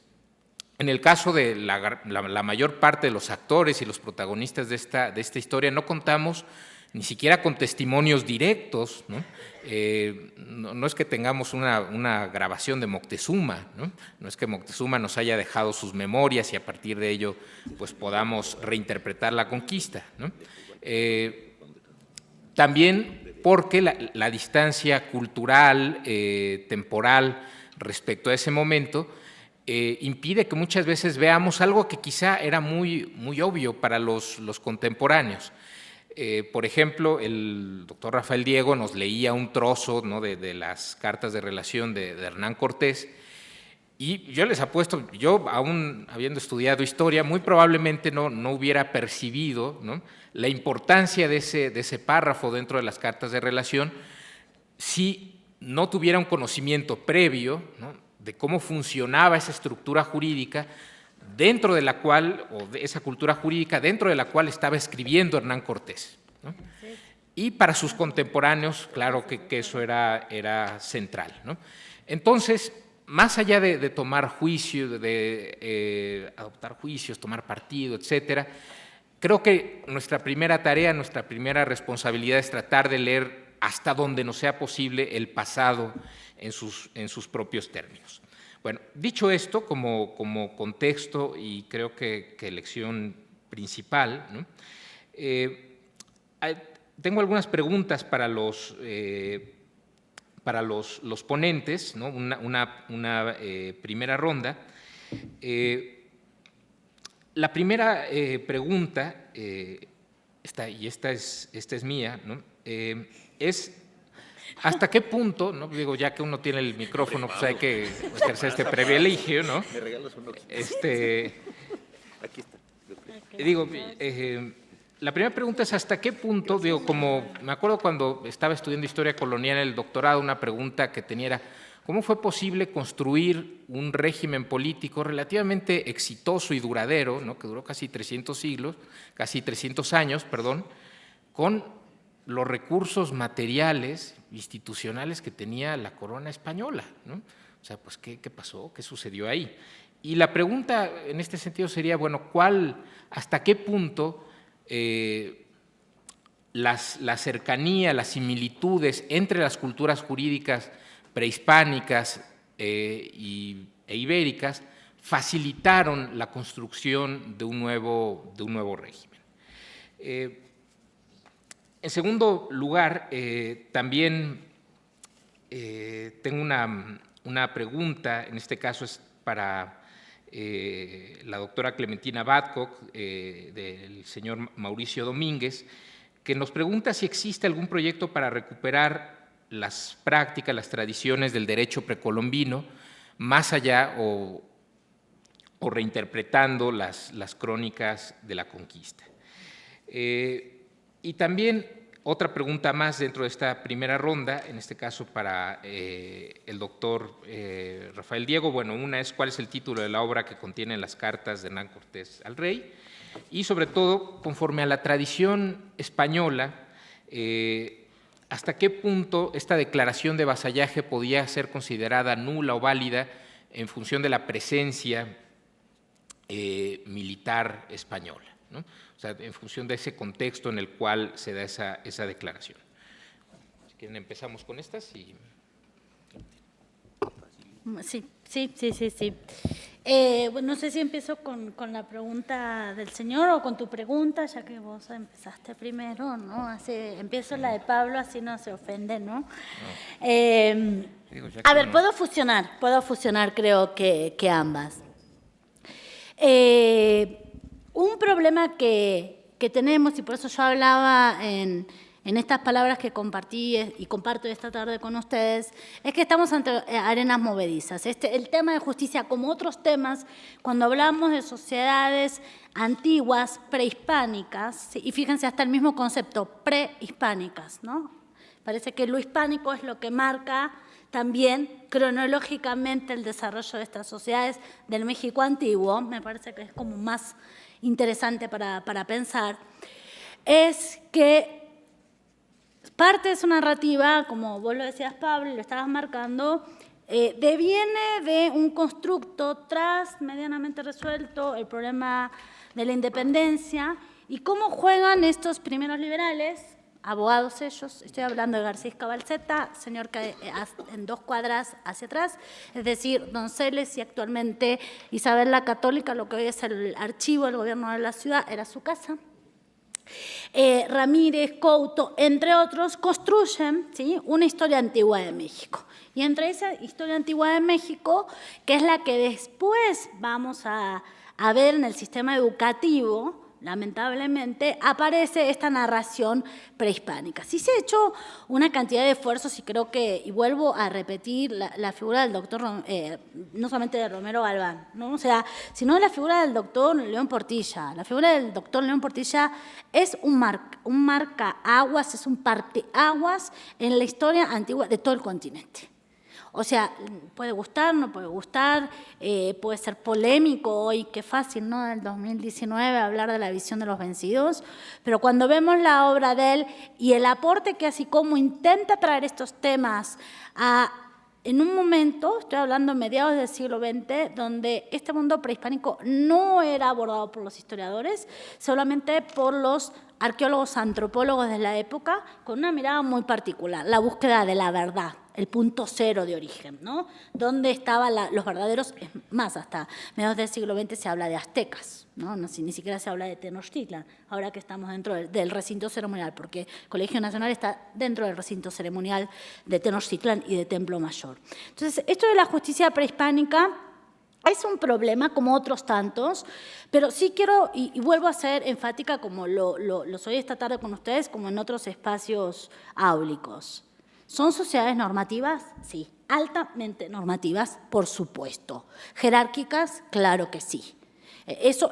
en el caso de la mayor parte de los actores y los protagonistas de esta historia, no contamos ni siquiera con testimonios directos, ¿no? No es que tengamos una grabación de Moctezuma, ¿no? No es que Moctezuma nos haya dejado sus memorias y a partir de ello pues podamos reinterpretar la conquista, ¿no? También porque la distancia cultural, temporal respecto a ese momento impide que muchas veces veamos algo que quizá era muy obvio para los contemporáneos. Por ejemplo, el doctor Rafael Diego nos leía un trozo, ¿no? de las cartas de relación de Hernán Cortés, Y yo les apuesto, yo aún habiendo estudiado historia, muy probablemente no hubiera percibido, ¿no?, la importancia de ese párrafo dentro de las cartas de relación si no tuviera un conocimiento previo, ¿no?, de cómo funcionaba esa estructura jurídica dentro de la cual, o de esa cultura jurídica dentro de la cual estaba escribiendo Hernán Cortés, ¿no? Y para sus contemporáneos, claro que eso era central, ¿no? Entonces, más allá de tomar juicio, de adoptar juicios, tomar partido, etcétera, creo que nuestra primera tarea, nuestra primera responsabilidad es tratar de leer hasta donde nos sea posible el pasado en sus propios términos. Bueno, dicho esto, como contexto y creo que lección principal, ¿no?, tengo algunas preguntas para los ponentes, ¿no?, una primera ronda. La primera pregunta, esta es mía, ¿no?, es ¿hasta qué punto, no digo, ya que uno tiene el micrófono, pues hay que ejercer este privilegio, ¿no? ¿Me regalas uno? Aquí está. Digo, la primera pregunta es ¿hasta qué punto? Digo, como me acuerdo cuando estaba estudiando historia colonial en el doctorado, una pregunta que tenía era ¿cómo fue posible construir un régimen político relativamente exitoso y duradero, ¿no?, que duró casi 300 años, perdón, con los recursos materiales, institucionales que tenía la corona española, ¿no? O sea, pues, ¿qué pasó? ¿Qué sucedió ahí? Y la pregunta en este sentido sería, bueno, ¿hasta qué punto la cercanía, las similitudes entre las culturas jurídicas prehispánicas e ibéricas facilitaron la construcción de un nuevo régimen? En segundo lugar, también tengo una pregunta, en este caso es para la doctora Clementina Badcock, del señor Mauricio Domínguez, que nos pregunta si existe algún proyecto para recuperar las prácticas, las tradiciones del derecho precolombino, más allá o reinterpretando las crónicas de la conquista. Y también otra pregunta más dentro de esta primera ronda, en este caso para el doctor Rafael Diego. Bueno, una es cuál es el título de la obra que contiene las cartas de Hernán Cortés al rey y sobre todo, conforme a la tradición española, hasta qué punto esta declaración de vasallaje podía ser considerada nula o válida en función de la presencia militar española, ¿no? O sea, en función de ese contexto en el cual se da esa declaración. Si quieren, empezamos con estas y… Sí. Bueno, no sé si empiezo con la pregunta del señor o con tu pregunta, ya que vos empezaste primero, ¿no? Empiezo la de Pablo, así no se ofende, ¿no? A ver, puedo fusionar creo que ambas. Un problema que tenemos, y por eso yo hablaba en estas palabras que compartí y comparto esta tarde con ustedes, es que estamos ante arenas movedizas. El tema de justicia, como otros temas, cuando hablamos de sociedades antiguas, prehispánicas, y fíjense hasta el mismo concepto, prehispánicas, ¿no? Parece que lo hispánico es lo que marca también cronológicamente el desarrollo de estas sociedades del México antiguo, me parece que es como más interesante para pensar, es que parte de su narrativa, como vos lo decías, Pablo, y lo estabas marcando, deviene de un constructo medianamente resuelto el problema de la independencia y cómo juegan estos primeros liberales, abogados ellos, estoy hablando de García Cabalceta, señor que en 2 cuadras hacia atrás, es decir, Donceles y actualmente Isabel la Católica, lo que hoy es el archivo del gobierno de la ciudad, era su casa. Ramírez, Couto, entre otros, construyen, ¿sí?, una historia antigua de México. Y entre esa historia antigua de México, que es la que después vamos a ver en el sistema educativo, lamentablemente, aparece esta narración prehispánica. Sí se ha hecho una cantidad de esfuerzos y creo que, y vuelvo a repetir, la figura del doctor, no solamente de Romero Galván, ¿no? O sea, sino la figura del doctor León Portilla. La figura del doctor León Portilla es un marcaaguas, es un parteaguas en la historia antigua de todo el continente. O sea, puede gustar, no puede gustar, puede ser polémico hoy, qué fácil, ¿no? En el 2019 hablar de la visión de los vencidos, pero cuando vemos la obra de él y el aporte que así como intenta traer estos temas en un momento, estoy hablando mediados del siglo XX, donde este mundo prehispánico no era abordado por los historiadores, solamente por los arqueólogos, antropólogos de la época, con una mirada muy particular, la búsqueda de la verdad, el punto cero de origen, ¿no? ¿Dónde estaban los verdaderos? Es más, hasta mediados del siglo XX se habla de aztecas, ¿no? Ni siquiera se habla de Tenochtitlan, ahora que estamos dentro del recinto ceremonial, porque el Colegio Nacional está dentro del recinto ceremonial de Tenochtitlan y de Templo Mayor. Entonces, esto de la justicia prehispánica es un problema como otros tantos, pero sí quiero, y vuelvo a ser enfática como lo soy esta tarde con ustedes, como en otros espacios áulicos. ¿Son sociedades normativas? Sí. Altamente normativas, por supuesto. ¿Jerárquicas? Claro que sí. Eso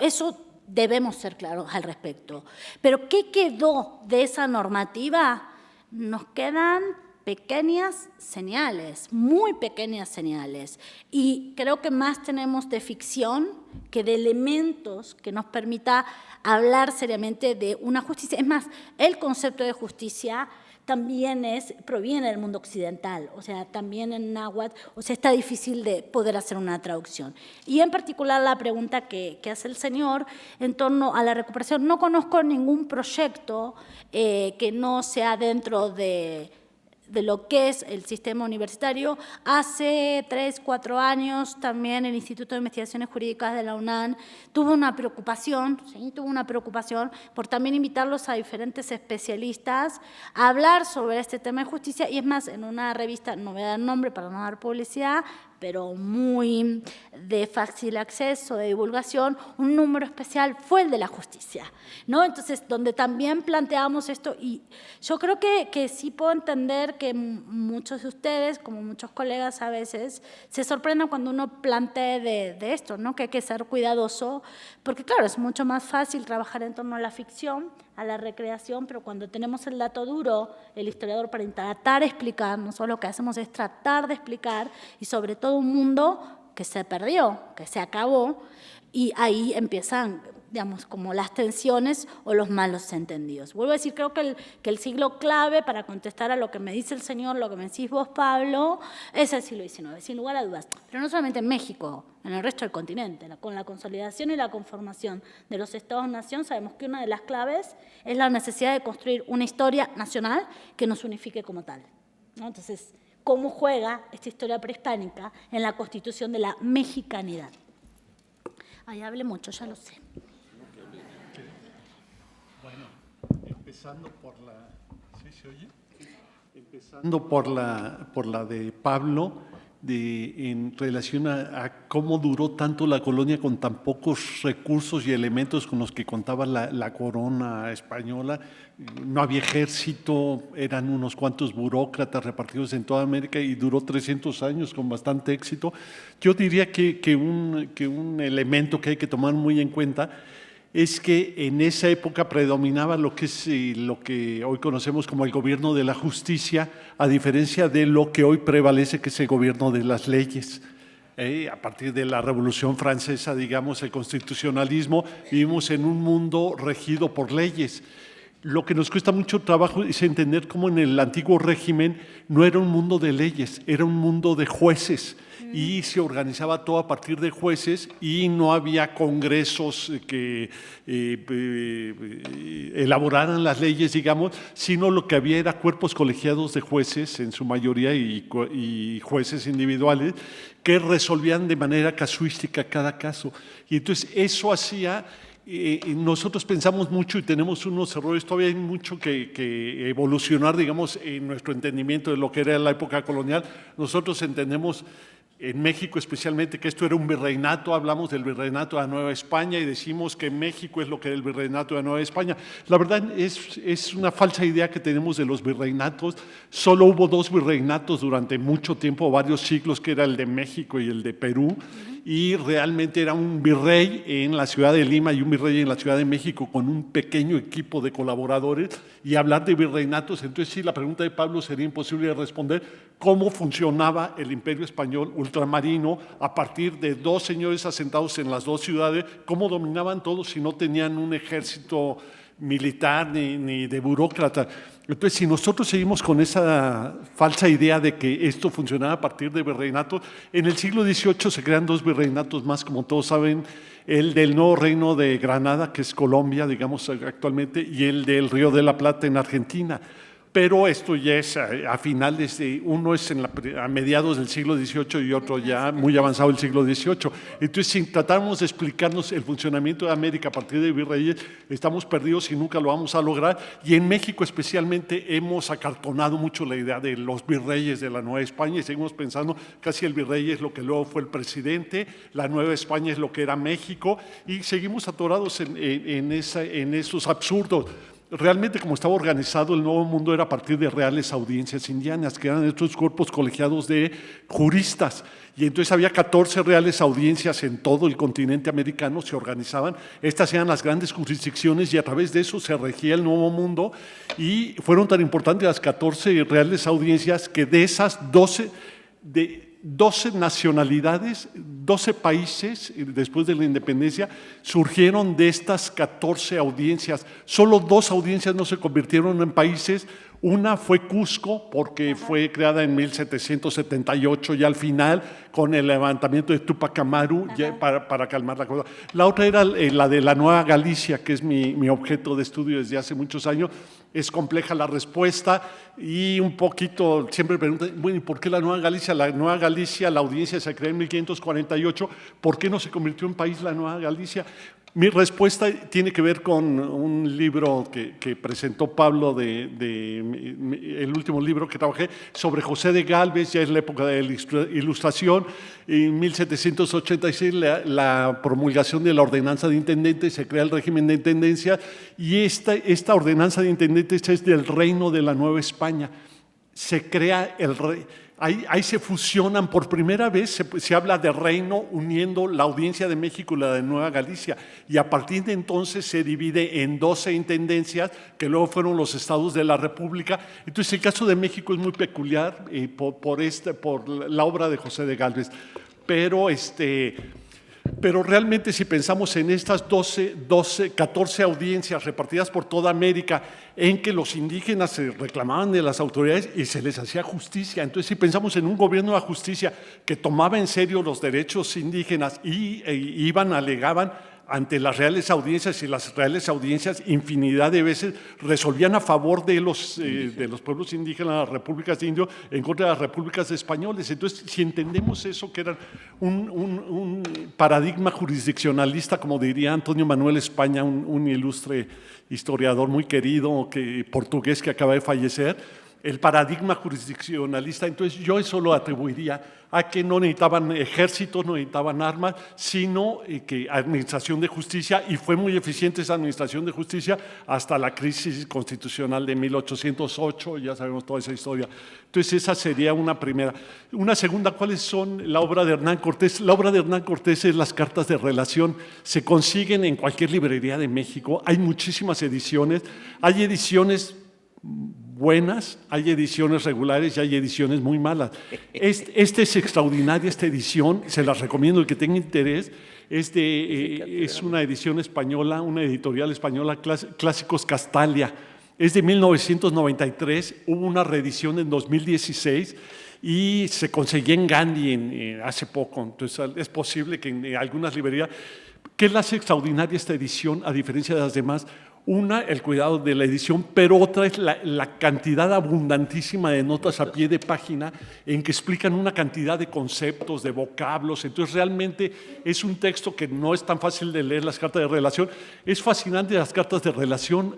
debemos ser claros al respecto. Pero ¿qué quedó de esa normativa? Nos quedan pequeñas señales, muy pequeñas señales. Y creo que más tenemos de ficción que de elementos que nos permita hablar seriamente de una justicia. Es más, el concepto de justicia también proviene del mundo occidental, o sea, también en náhuatl, o sea, está difícil de poder hacer una traducción. Y en particular la pregunta que hace el señor en torno a la recuperación, no conozco ningún proyecto que no sea dentro de lo que es el sistema universitario. Hace 3, 4 años también el Instituto de Investigaciones Jurídicas de la UNAM tuvo una preocupación por también invitarlos a diferentes especialistas a hablar sobre este tema de justicia, y es más, en una revista, no voy a dar nombre para no dar publicidad, pero muy de fácil acceso, de divulgación, un número especial fue el de la justicia, ¿no? Entonces, donde también planteamos esto, y yo creo que sí puedo entender que muchos de ustedes, como muchos colegas a veces, se sorprendan cuando uno plantea de esto, ¿no? Que hay que ser cuidadoso, porque claro, es mucho más fácil trabajar en torno a la ficción, a la recreación, pero cuando tenemos el dato duro, el historiador, para tratar de explicar, nosotros lo que hacemos es tratar de explicar, y sobre todo un mundo que se perdió, que se acabó, y ahí empiezan, digamos, como las tensiones o los malos entendidos. Vuelvo a decir, creo que el siglo clave para contestar a lo que me dice el señor, lo que me decís vos, Pablo, es el siglo XIX, sin lugar a dudas. Pero no solamente en México, en el resto del continente. Con la consolidación y la conformación de los Estados-nación, sabemos que una de las claves es la necesidad de construir una historia nacional que nos unifique como tal, ¿no? Entonces, ¿cómo juega esta historia prehispánica en la constitución de la mexicanidad? Ay, hablé mucho, ya lo sé. Bueno, empezando por la... ¿Sí se oye? Empezando por la de Pablo, en relación a cómo duró tanto la colonia con tan pocos recursos y elementos con los que contaba la corona española. No había ejército, eran unos cuantos burócratas repartidos en toda América, y duró 300 años con bastante éxito. Yo diría que un elemento que hay que tomar muy en cuenta es que en esa época predominaba lo que hoy conocemos como el gobierno de la justicia, a diferencia de lo que hoy prevalece, que es el gobierno de las leyes. A partir de la Revolución Francesa, digamos, el constitucionalismo, vivimos en un mundo regido por leyes. Lo que nos cuesta mucho trabajo es entender cómo en el antiguo régimen no era un mundo de leyes, era un mundo de jueces, y se organizaba todo a partir de jueces, y no había congresos que elaboraran las leyes, digamos, sino lo que había era cuerpos colegiados de jueces en su mayoría, y jueces individuales que resolvían de manera casuística cada caso. Y entonces eso hacía... nosotros pensamos mucho y tenemos unos errores, todavía hay mucho que evolucionar, digamos, en nuestro entendimiento de lo que era la época colonial. Nosotros entendemos en México especialmente, que esto era un virreinato, hablamos del virreinato de la Nueva España y decimos que México es lo que es el virreinato de la Nueva España. La verdad es una falsa idea que tenemos de los virreinatos. Solo hubo 2 virreinatos durante mucho tiempo, varios siglos, que era el de México y el de Perú, y realmente era un virrey en la ciudad de Lima y un virrey en la Ciudad de México con un pequeño equipo de colaboradores, y hablar de virreinatos, entonces sí, la pregunta de Pablo sería imposible de responder. ¿Cómo funcionaba el Imperio Español ultramarino a partir de 2 señores asentados en las 2 ciudades? ¿Cómo dominaban todos si no tenían un ejército militar ni de burócrata? Entonces, si nosotros seguimos con esa falsa idea de que esto funcionaba a partir de virreinatos, en el siglo XVIII se crean 2 virreinatos más, como todos saben, el del nuevo reino de Granada, que es Colombia, digamos, actualmente, y el del Río de la Plata en Argentina. Pero esto ya es a finales de, uno es a mediados del siglo XVIII y otro ya muy avanzado el siglo XVIII. Entonces, si tratamos de explicarnos el funcionamiento de América a partir de virreyes, estamos perdidos y nunca lo vamos a lograr. Y en México especialmente hemos acartonado mucho la idea de los virreyes de la Nueva España y seguimos pensando casi el virrey es lo que luego fue el presidente, la Nueva España es lo que era México, y seguimos atorados en esos absurdos. Realmente, como estaba organizado el Nuevo Mundo, era a partir de reales audiencias indianas, que eran estos cuerpos colegiados de juristas. Y entonces había 14 reales audiencias en todo el continente americano, se organizaban. Estas eran las grandes jurisdicciones y a través de eso se regía el Nuevo Mundo. Y fueron tan importantes las 14 reales audiencias que de esas 12 nacionalidades, 12 países después de la independencia surgieron de estas 14 audiencias. Solo 2 audiencias no se convirtieron en países. Una fue Cusco, porque fue creada en 1778 y al final con el levantamiento de Túpac Amaru para calmar la cosa. La otra era la de la Nueva Galicia, que es mi objeto de estudio desde hace muchos años. Es compleja la respuesta y un poquito, siempre preguntan, bueno, ¿y por qué la Nueva Galicia? La Nueva Galicia, la audiencia se creó en 1548, ¿por qué no se convirtió en país la Nueva Galicia? Mi respuesta tiene que ver con un libro que presentó Pablo, el último libro que trabajé, sobre José de Gálvez, ya es la época de la Ilustración, en 1786 la promulgación de la ordenanza de intendentes, se crea el régimen de intendencia, y esta ordenanza de intendentes es del Reino de la Nueva España. Se crea el rey. Ahí se fusionan por primera vez, se habla de reino uniendo la audiencia de México y la de Nueva Galicia, y a partir de entonces se divide en 12 intendencias que luego fueron los estados de la República. Entonces el caso de México es muy peculiar por la obra de José de Gálvez, pero realmente si pensamos en estas 14 audiencias repartidas por toda América en que los indígenas se reclamaban de las autoridades y se les hacía justicia, entonces si pensamos en un gobierno de justicia que tomaba en serio los derechos indígenas y alegaban ante las reales audiencias, y las reales audiencias infinidad de veces resolvían a favor de los pueblos indígenas, las repúblicas de indios, en contra de las repúblicas españoles. Entonces, si entendemos eso, que era un paradigma jurisdiccionalista, como diría Antonio Manuel España, un ilustre historiador muy querido, portugués que acaba de fallecer, el paradigma jurisdiccionalista, entonces yo eso lo atribuiría a que no necesitaban ejércitos, no necesitaban armas, sino que administración de justicia, y fue muy eficiente esa administración de justicia hasta la crisis constitucional de 1808, ya sabemos toda esa historia. Entonces esa sería una primera. Una segunda, ¿cuáles son la obra de Hernán Cortés? La obra de Hernán Cortés es las cartas de relación, se consiguen en cualquier librería de México, hay muchísimas ediciones, hay ediciones buenas, hay ediciones regulares y hay ediciones muy malas. Esta es extraordinaria, esta edición, se las recomiendo el que tenga interés. Es una edición española, una editorial española, Clásicos Castalia. Es de 1993, hubo una reedición en 2016 y se conseguía en Gandhi hace poco. Entonces es posible que en algunas librerías. ¿Qué la hace extraordinaria esta edición a diferencia de las demás? Una, el cuidado de la edición, pero otra es la cantidad abundantísima de notas a pie de página en que explican una cantidad de conceptos, de vocablos. Entonces realmente es un texto que no es tan fácil de leer, las cartas de relación. Es fascinante las cartas de relación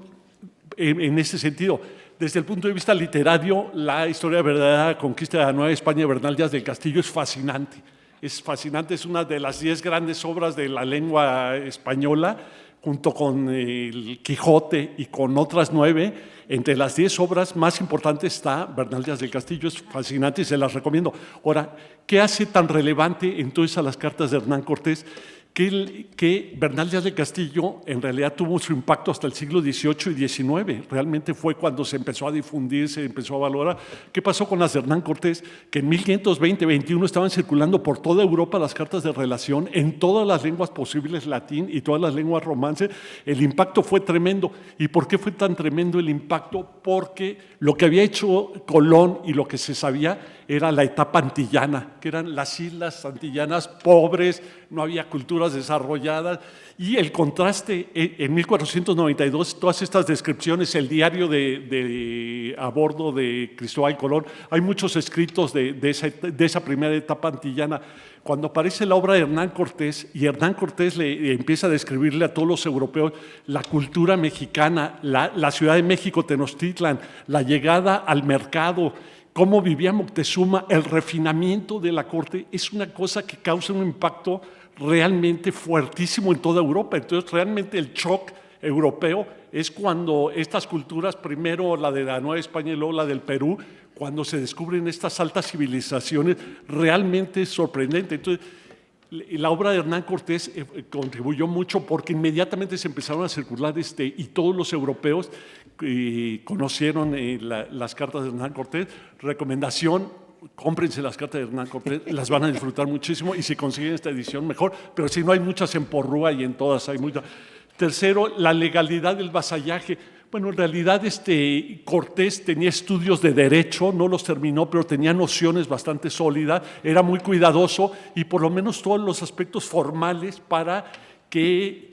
en ese sentido. desde el punto de vista literario, la historia de verdadera conquista de la Nueva España de Bernal Díaz del Castillo es fascinante. Es fascinante, es una de las 10 grandes obras de la lengua española, junto con el Quijote y con otras 9. Entre las 10 obras más importantes está Bernal Díaz del Castillo, es fascinante y se las recomiendo. Ahora, ¿qué hace tan relevante entonces a las cartas de Hernán Cortés? Que Bernal Díaz del Castillo en realidad tuvo su impacto hasta el siglo XVIII y XIX. Realmente fue cuando se empezó a difundir, se empezó a valorar. ¿Qué pasó con las de Hernán Cortés? Que en 1520-21 estaban circulando por toda Europa las cartas de relación en todas las lenguas posibles, latín y todas las lenguas romances. El impacto fue tremendo. ¿Y por qué fue tan tremendo el impacto? Porque lo que había hecho Colón y lo que se sabía era la etapa antillana, que eran las islas antillanas pobres, no había culturas desarrolladas, y el contraste en 1492, todas estas descripciones, el diario a bordo de Cristóbal Colón, hay muchos escritos de esa primera etapa antillana. Cuando aparece la obra de Hernán Cortés, y Hernán Cortés le empieza a describirle a todos los europeos la cultura mexicana, la Ciudad de México, Tenochtitlan, la llegada al mercado, cómo vivía Moctezuma, el refinamiento de la corte, es una cosa que causa un impacto realmente fuertísimo en toda Europa. Entonces, realmente el shock europeo es cuando estas culturas, primero la de la Nueva España y luego la del Perú, cuando se descubren estas altas civilizaciones, realmente es sorprendente. Entonces, la obra de Hernán Cortés contribuyó mucho porque inmediatamente se empezaron a circular y todos los europeos conocieron las cartas de Hernán Cortés. Recomendación: cómprense las cartas de Hernán Cortés, las van a disfrutar muchísimo, y si consiguen esta edición mejor, pero si no, hay muchas en Porrúa y en todas hay muchas. Tercero, la legalidad del vasallaje. Bueno, en realidad Cortés tenía estudios de derecho, no los terminó, pero tenía nociones bastante sólidas, era muy cuidadoso, y por lo menos todos los aspectos formales para que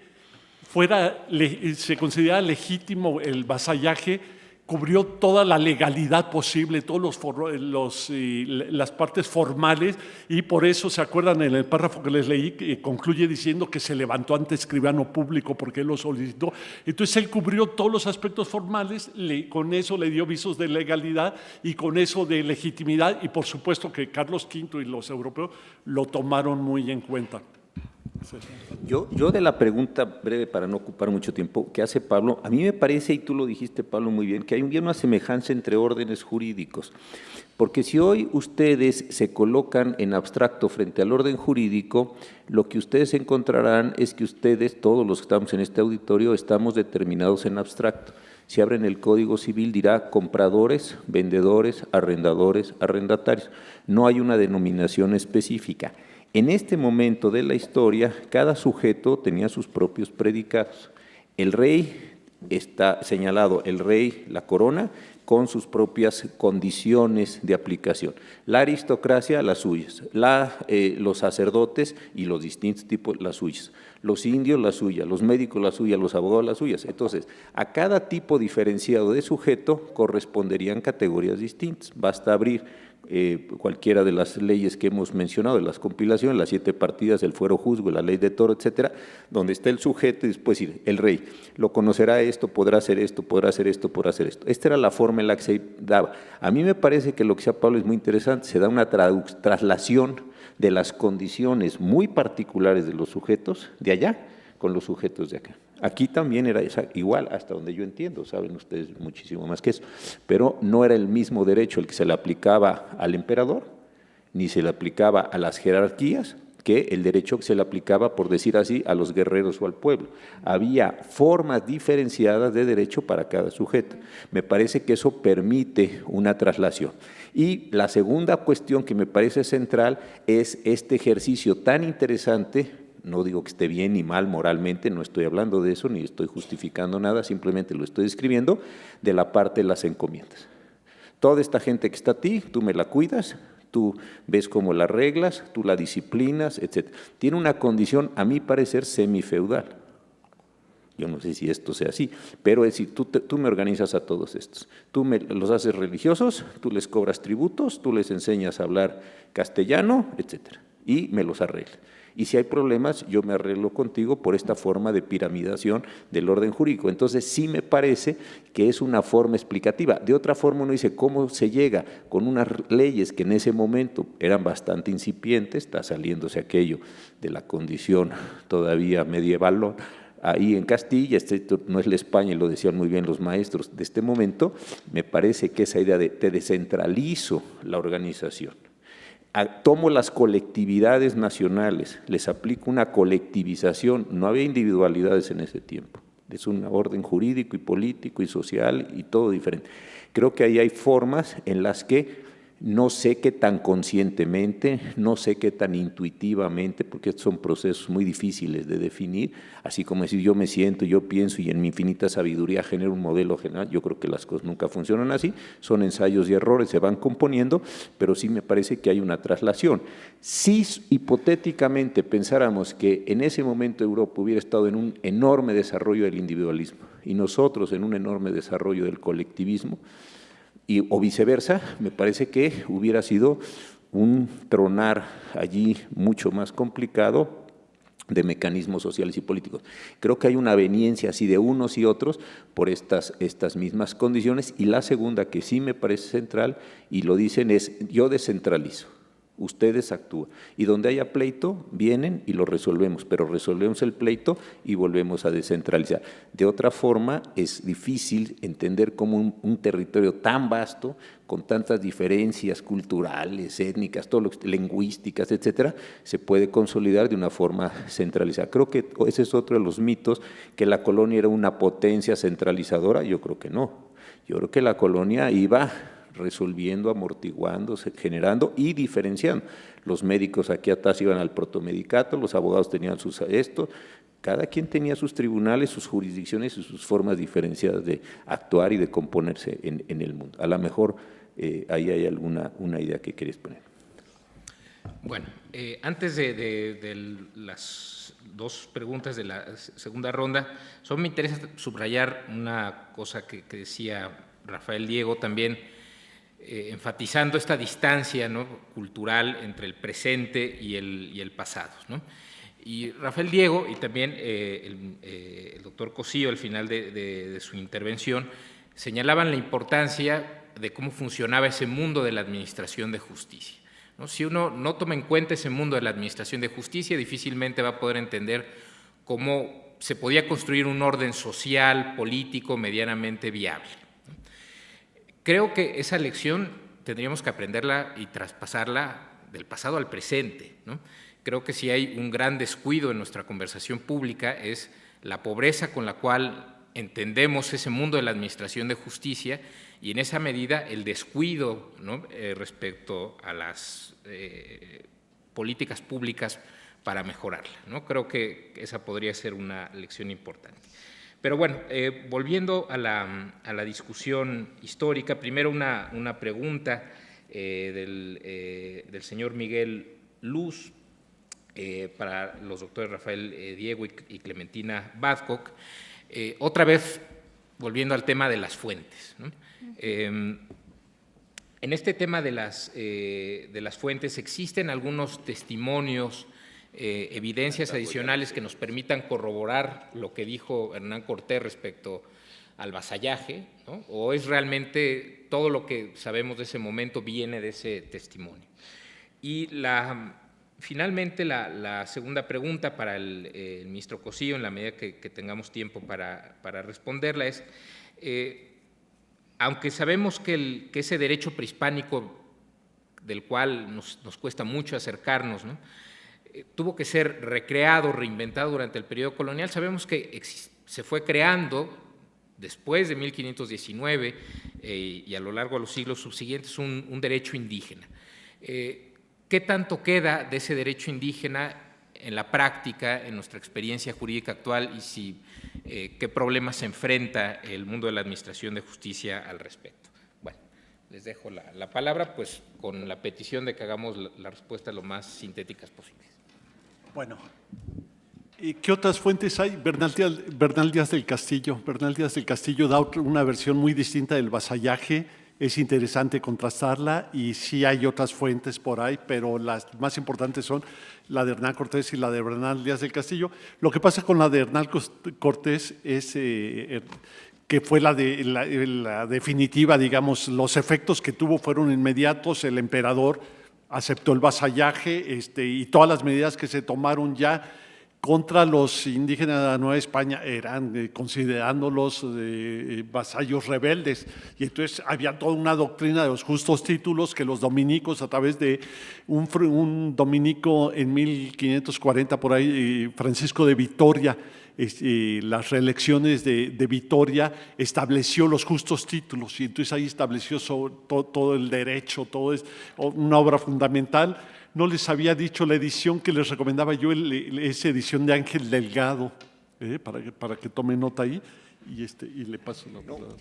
se considerara legítimo el vasallaje, cubrió toda la legalidad posible, todas las partes formales, y por eso, ¿se acuerdan? En el párrafo que les leí, concluye diciendo que se levantó ante escribano público porque él lo solicitó. Entonces él cubrió todos los aspectos formales, con eso le dio visos de legalidad y con eso de legitimidad, y por supuesto que Carlos V y los europeos lo tomaron muy en cuenta. Yo de la pregunta breve, para no ocupar mucho tiempo, que hace Pablo, a mí me parece, y tú lo dijiste, Pablo, muy bien, que hay una semejanza entre órdenes jurídicos, porque si hoy ustedes se colocan en abstracto frente al orden jurídico, lo que ustedes encontrarán es que ustedes, todos los que estamos en este auditorio, estamos determinados en abstracto. Si abren el Código Civil dirá compradores, vendedores, arrendadores, arrendatarios. No hay una denominación específica. En este momento de la historia, cada sujeto tenía sus propios predicados. El rey está señalado, el rey, la corona, con sus propias condiciones de aplicación. La aristocracia, las suyas. Los sacerdotes y los distintos tipos, las suyas. Los indios, las suyas. Los médicos, las suyas. Los abogados, las suyas. Entonces, a cada tipo diferenciado de sujeto corresponderían categorías distintas. Basta abrir cualquiera de las leyes que hemos mencionado, de las compilaciones, las 7 partidas, el fuero juzgo, la ley de toro, etcétera, donde está el sujeto y después decir, el rey, lo conocerá esto, podrá hacer esto, podrá hacer esto, podrá hacer esto. Esta era la forma en la que se daba. A mí me parece que lo que decía Pablo es muy interesante, se da una traslación de las condiciones muy particulares de los sujetos de allá con los sujetos de acá. Aquí también era igual, hasta donde yo entiendo, saben ustedes muchísimo más que eso, pero no era el mismo derecho el que se le aplicaba al emperador, ni se le aplicaba a las jerarquías, que el derecho que se le aplicaba, por decir así, a los guerreros o al pueblo. Había formas diferenciadas de derecho para cada sujeto. Me parece que eso permite una traslación. Y la segunda cuestión que me parece central es este ejercicio tan interesante. No digo que esté bien ni mal moralmente, no estoy hablando de eso, ni estoy justificando nada, simplemente lo estoy describiendo, de la parte de las encomiendas. Toda esta gente que está a ti, tú me la cuidas, tú ves cómo la arreglas, tú la disciplinas, etc. Tiene una condición, a mi parecer, semifeudal. Yo no sé si esto sea así, pero es decir, tú me organizas a todos estos. Tú los haces religiosos, tú les cobras tributos, tú les enseñas a hablar castellano, etcétera. y me los arregle. Y si hay problemas, yo me arreglo contigo por esta forma de piramidación del orden jurídico. Entonces, sí me parece que es una forma explicativa. De otra forma, uno dice, ¿cómo se llega con unas leyes que en ese momento eran bastante incipientes? Está saliéndose aquello de la condición todavía medieval, ahí en Castilla, esto no es la España, y lo decían muy bien los maestros de este momento. Me parece que esa idea de te descentralizo la organización, tomo las colectividades nacionales, les aplico una colectivización, no había individualidades en ese tiempo, es un orden jurídico y político y social y todo diferente. Creo que ahí hay formas en las que no sé qué tan conscientemente, no sé qué tan intuitivamente, porque estos son procesos muy difíciles de definir, así como decir yo me siento, yo pienso y en mi infinita sabiduría genero un modelo general. Yo creo que las cosas nunca funcionan así, son ensayos y errores, se van componiendo, pero sí me parece que hay una traslación. Si hipotéticamente pensáramos que en ese momento Europa hubiera estado en un enorme desarrollo del individualismo y nosotros en un enorme desarrollo del colectivismo, o viceversa, me parece que hubiera sido un tronar allí mucho más complicado de mecanismos sociales y políticos. Creo que hay una aveniencia así de unos y otros por estas mismas condiciones, y la segunda que sí me parece central, y lo dicen, es yo descentralizo. Ustedes actúan. Y donde haya pleito, vienen y lo resolvemos, pero resolvemos el pleito y volvemos a descentralizar. De otra forma, es difícil entender cómo un territorio tan vasto, con tantas diferencias culturales, étnicas, lingüísticas, etcétera, se puede consolidar de una forma centralizada. Creo que ese es otro de los mitos, que la colonia era una potencia centralizadora. Yo creo que no. Yo creo que la colonia iba resolviendo, amortiguando, generando y diferenciando. Los médicos aquí atrás iban al protomedicato, los abogados tenían cada quien tenía sus tribunales, sus jurisdicciones y sus formas diferenciadas de actuar y de componerse en el mundo. A lo mejor ahí hay una idea que querías poner. Bueno, antes de las dos preguntas de la segunda ronda, solo me interesa subrayar una cosa que decía Rafael Diego también, enfatizando esta distancia, ¿no?, cultural entre el presente y el pasado, ¿no? Y Rafael Diego y también el doctor Cosío, al final de su intervención, señalaban la importancia de cómo funcionaba ese mundo de la administración de justicia, ¿no? Si uno no toma en cuenta ese mundo de la administración de justicia, difícilmente va a poder entender cómo se podía construir un orden social, político, medianamente viable. Creo que esa lección tendríamos que aprenderla y traspasarla del pasado al presente, ¿no? Creo que si hay un gran descuido en nuestra conversación pública es la pobreza con la cual entendemos ese mundo de la administración de justicia, y en esa medida el descuido, ¿no?, respecto a las políticas públicas para mejorarla, ¿no? Creo que esa podría ser una lección importante. Pero bueno, volviendo a la discusión histórica, primero una pregunta del señor Miguel Luz para los doctores Rafael Diego y Clementina Babcock. Otra vez, volviendo al tema de las fuentes, ¿no? En este tema de las fuentes existen algunos testimonios, evidencias adicionales que nos permitan corroborar lo que dijo Hernán Cortés respecto al vasallaje, ¿no? ¿O es realmente todo lo que sabemos de ese momento viene de ese testimonio? Y finalmente la segunda pregunta para el ministro Cosío, en la medida que tengamos tiempo para responderla, es, aunque sabemos que ese derecho prehispánico del cual nos cuesta mucho acercarnos, ¿no?, tuvo que ser recreado, reinventado durante el periodo colonial, sabemos que se fue creando después de 1519 y a lo largo de los siglos subsiguientes un derecho indígena. ¿Qué tanto queda de ese derecho indígena en la práctica, en nuestra experiencia jurídica actual, y qué problemas se enfrenta el mundo de la administración de justicia al respecto? Bueno, les dejo la palabra, pues con la petición de que hagamos la respuesta lo más sintéticas posibles. Bueno, ¿qué otras fuentes hay? Bernal Díaz del Castillo. Bernal Díaz del Castillo da una versión muy distinta del vasallaje es interesante contrastarla y sí hay otras fuentes por ahí, pero las más importantes son la de Hernán Cortés y la de Bernal Díaz del Castillo. Lo que pasa con la de Hernán Cortés es que fue la definitiva, digamos, los efectos que tuvo fueron inmediatos, el emperador aceptó el vasallaje y todas las medidas que se tomaron ya contra los indígenas de la Nueva España eran considerándolos vasallos rebeldes, y entonces había toda una doctrina de los justos títulos que los dominicos, a través de un dominico en 1540 por ahí, Francisco de Vitoria, las reelecciones de Vitoria, estableció los justos títulos, y entonces ahí estableció todo el derecho, todo es una obra fundamental. No les había dicho la edición que les recomendaba yo, esa edición de Ángel Delgado, para que tomen nota ahí, y le paso la palabra.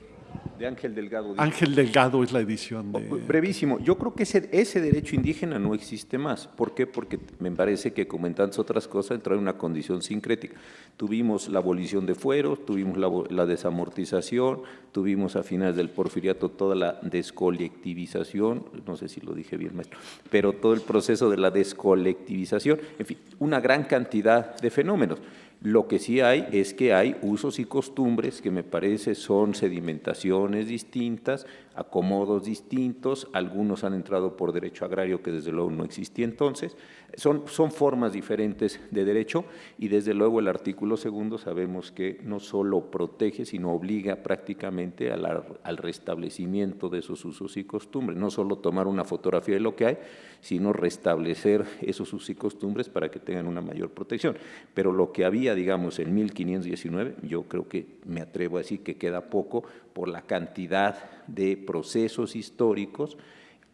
De Ángel Delgado. Ángel Delgado es la edición. Brevísimo, yo creo que ese derecho indígena no existe más. ¿Por qué? Porque me parece que, como en tantas otras cosas, entra en una condición sincrética. Tuvimos la abolición de fueros, tuvimos la desamortización, tuvimos a finales del Porfiriato toda la descolectivización, no sé si lo dije bien, maestro, pero todo el proceso de la descolectivización, en fin, una gran cantidad de fenómenos. Lo que sí hay es que hay usos y costumbres que me parece son sedimentaciones distintas, acomodos distintos, algunos han entrado por derecho agrario que desde luego no existía entonces, son formas diferentes de derecho, y desde luego el artículo 2 sabemos que no solo protege, sino obliga prácticamente al restablecimiento de esos usos y costumbres, no solo tomar una fotografía de lo que hay, sino restablecer esos usos y costumbres para que tengan una mayor protección. Pero lo que había, digamos, en 1519, yo creo que me atrevo a decir que queda poco por la cantidad de procesos históricos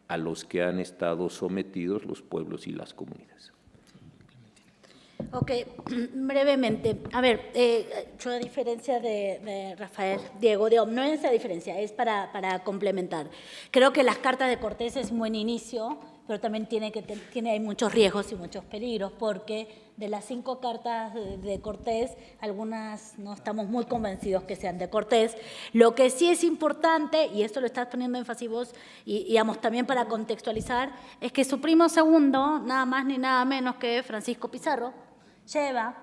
a los que han estado sometidos los pueblos y las comunidades. Ok, brevemente. A ver, yo a diferencia de Rafael, Diego, no es esa diferencia, es para complementar. Creo que las cartas de Cortés es un buen inicio, pero también hay muchos riesgos y muchos peligros, porque de las 5 cartas de Cortés, algunas no estamos muy convencidos que sean de Cortés. Lo que sí es importante, y esto lo estás poniendo énfasis vos, y digamos también para contextualizar, es que su primo segundo, nada más ni nada menos que Francisco Pizarro, lleva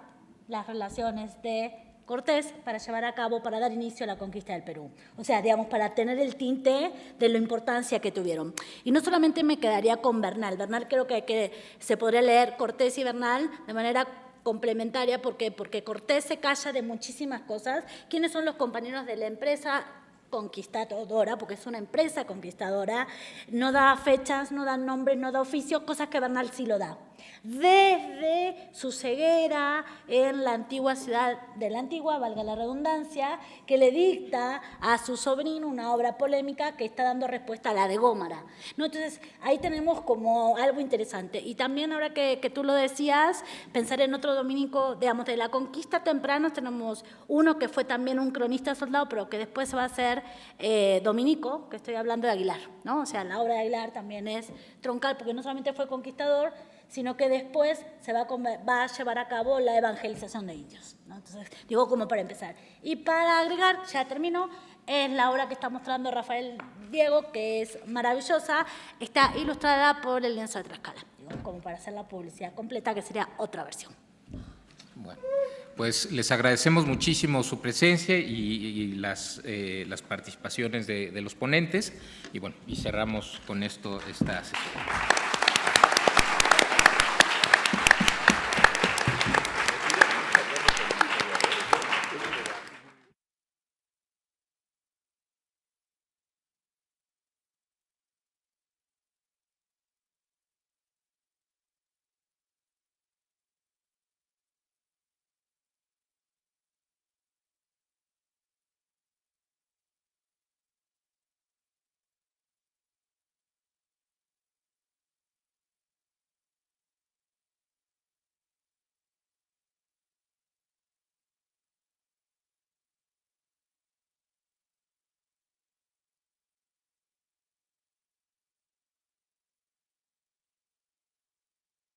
las relaciones de Cortés para llevar a cabo, para dar inicio a la conquista del Perú. O sea, digamos, para tener el tinte de la importancia que tuvieron. Y no solamente me quedaría con Bernal. Bernal creo que se podría leer Cortés y Bernal de manera complementaria, porque Cortés se calla de muchísimas cosas. ¿Quiénes son los compañeros de la empresa conquistadora? Porque es una empresa conquistadora. No da fechas, no da nombres, no da oficios, cosas que Bernal sí lo da. Desde su ceguera en la antigua ciudad de la Antigua, valga la redundancia, que le dicta a su sobrino una obra polémica que está dando respuesta a la de Gómara, ¿no? Entonces, ahí tenemos como algo interesante. Y también, ahora que tú lo decías, pensar en otro dominico, digamos, de la conquista temprana, tenemos uno que fue también un cronista soldado, pero que después se va a hacer dominico, que estoy hablando de Aguilar, ¿no? O sea, la obra de Aguilar también es troncal, porque no solamente fue conquistador, sino que después se va a llevar a cabo la evangelización de indios, ¿no? Entonces, digo como para empezar. Y para agregar, ya termino, es la obra que está mostrando Rafael Diego, que es maravillosa, está ilustrada por el lienzo de Tlaxcala, digo, como para hacer la publicidad completa, que sería otra versión. Bueno, pues les agradecemos muchísimo su presencia y las participaciones de los ponentes, y bueno, y cerramos con esto esta sesión.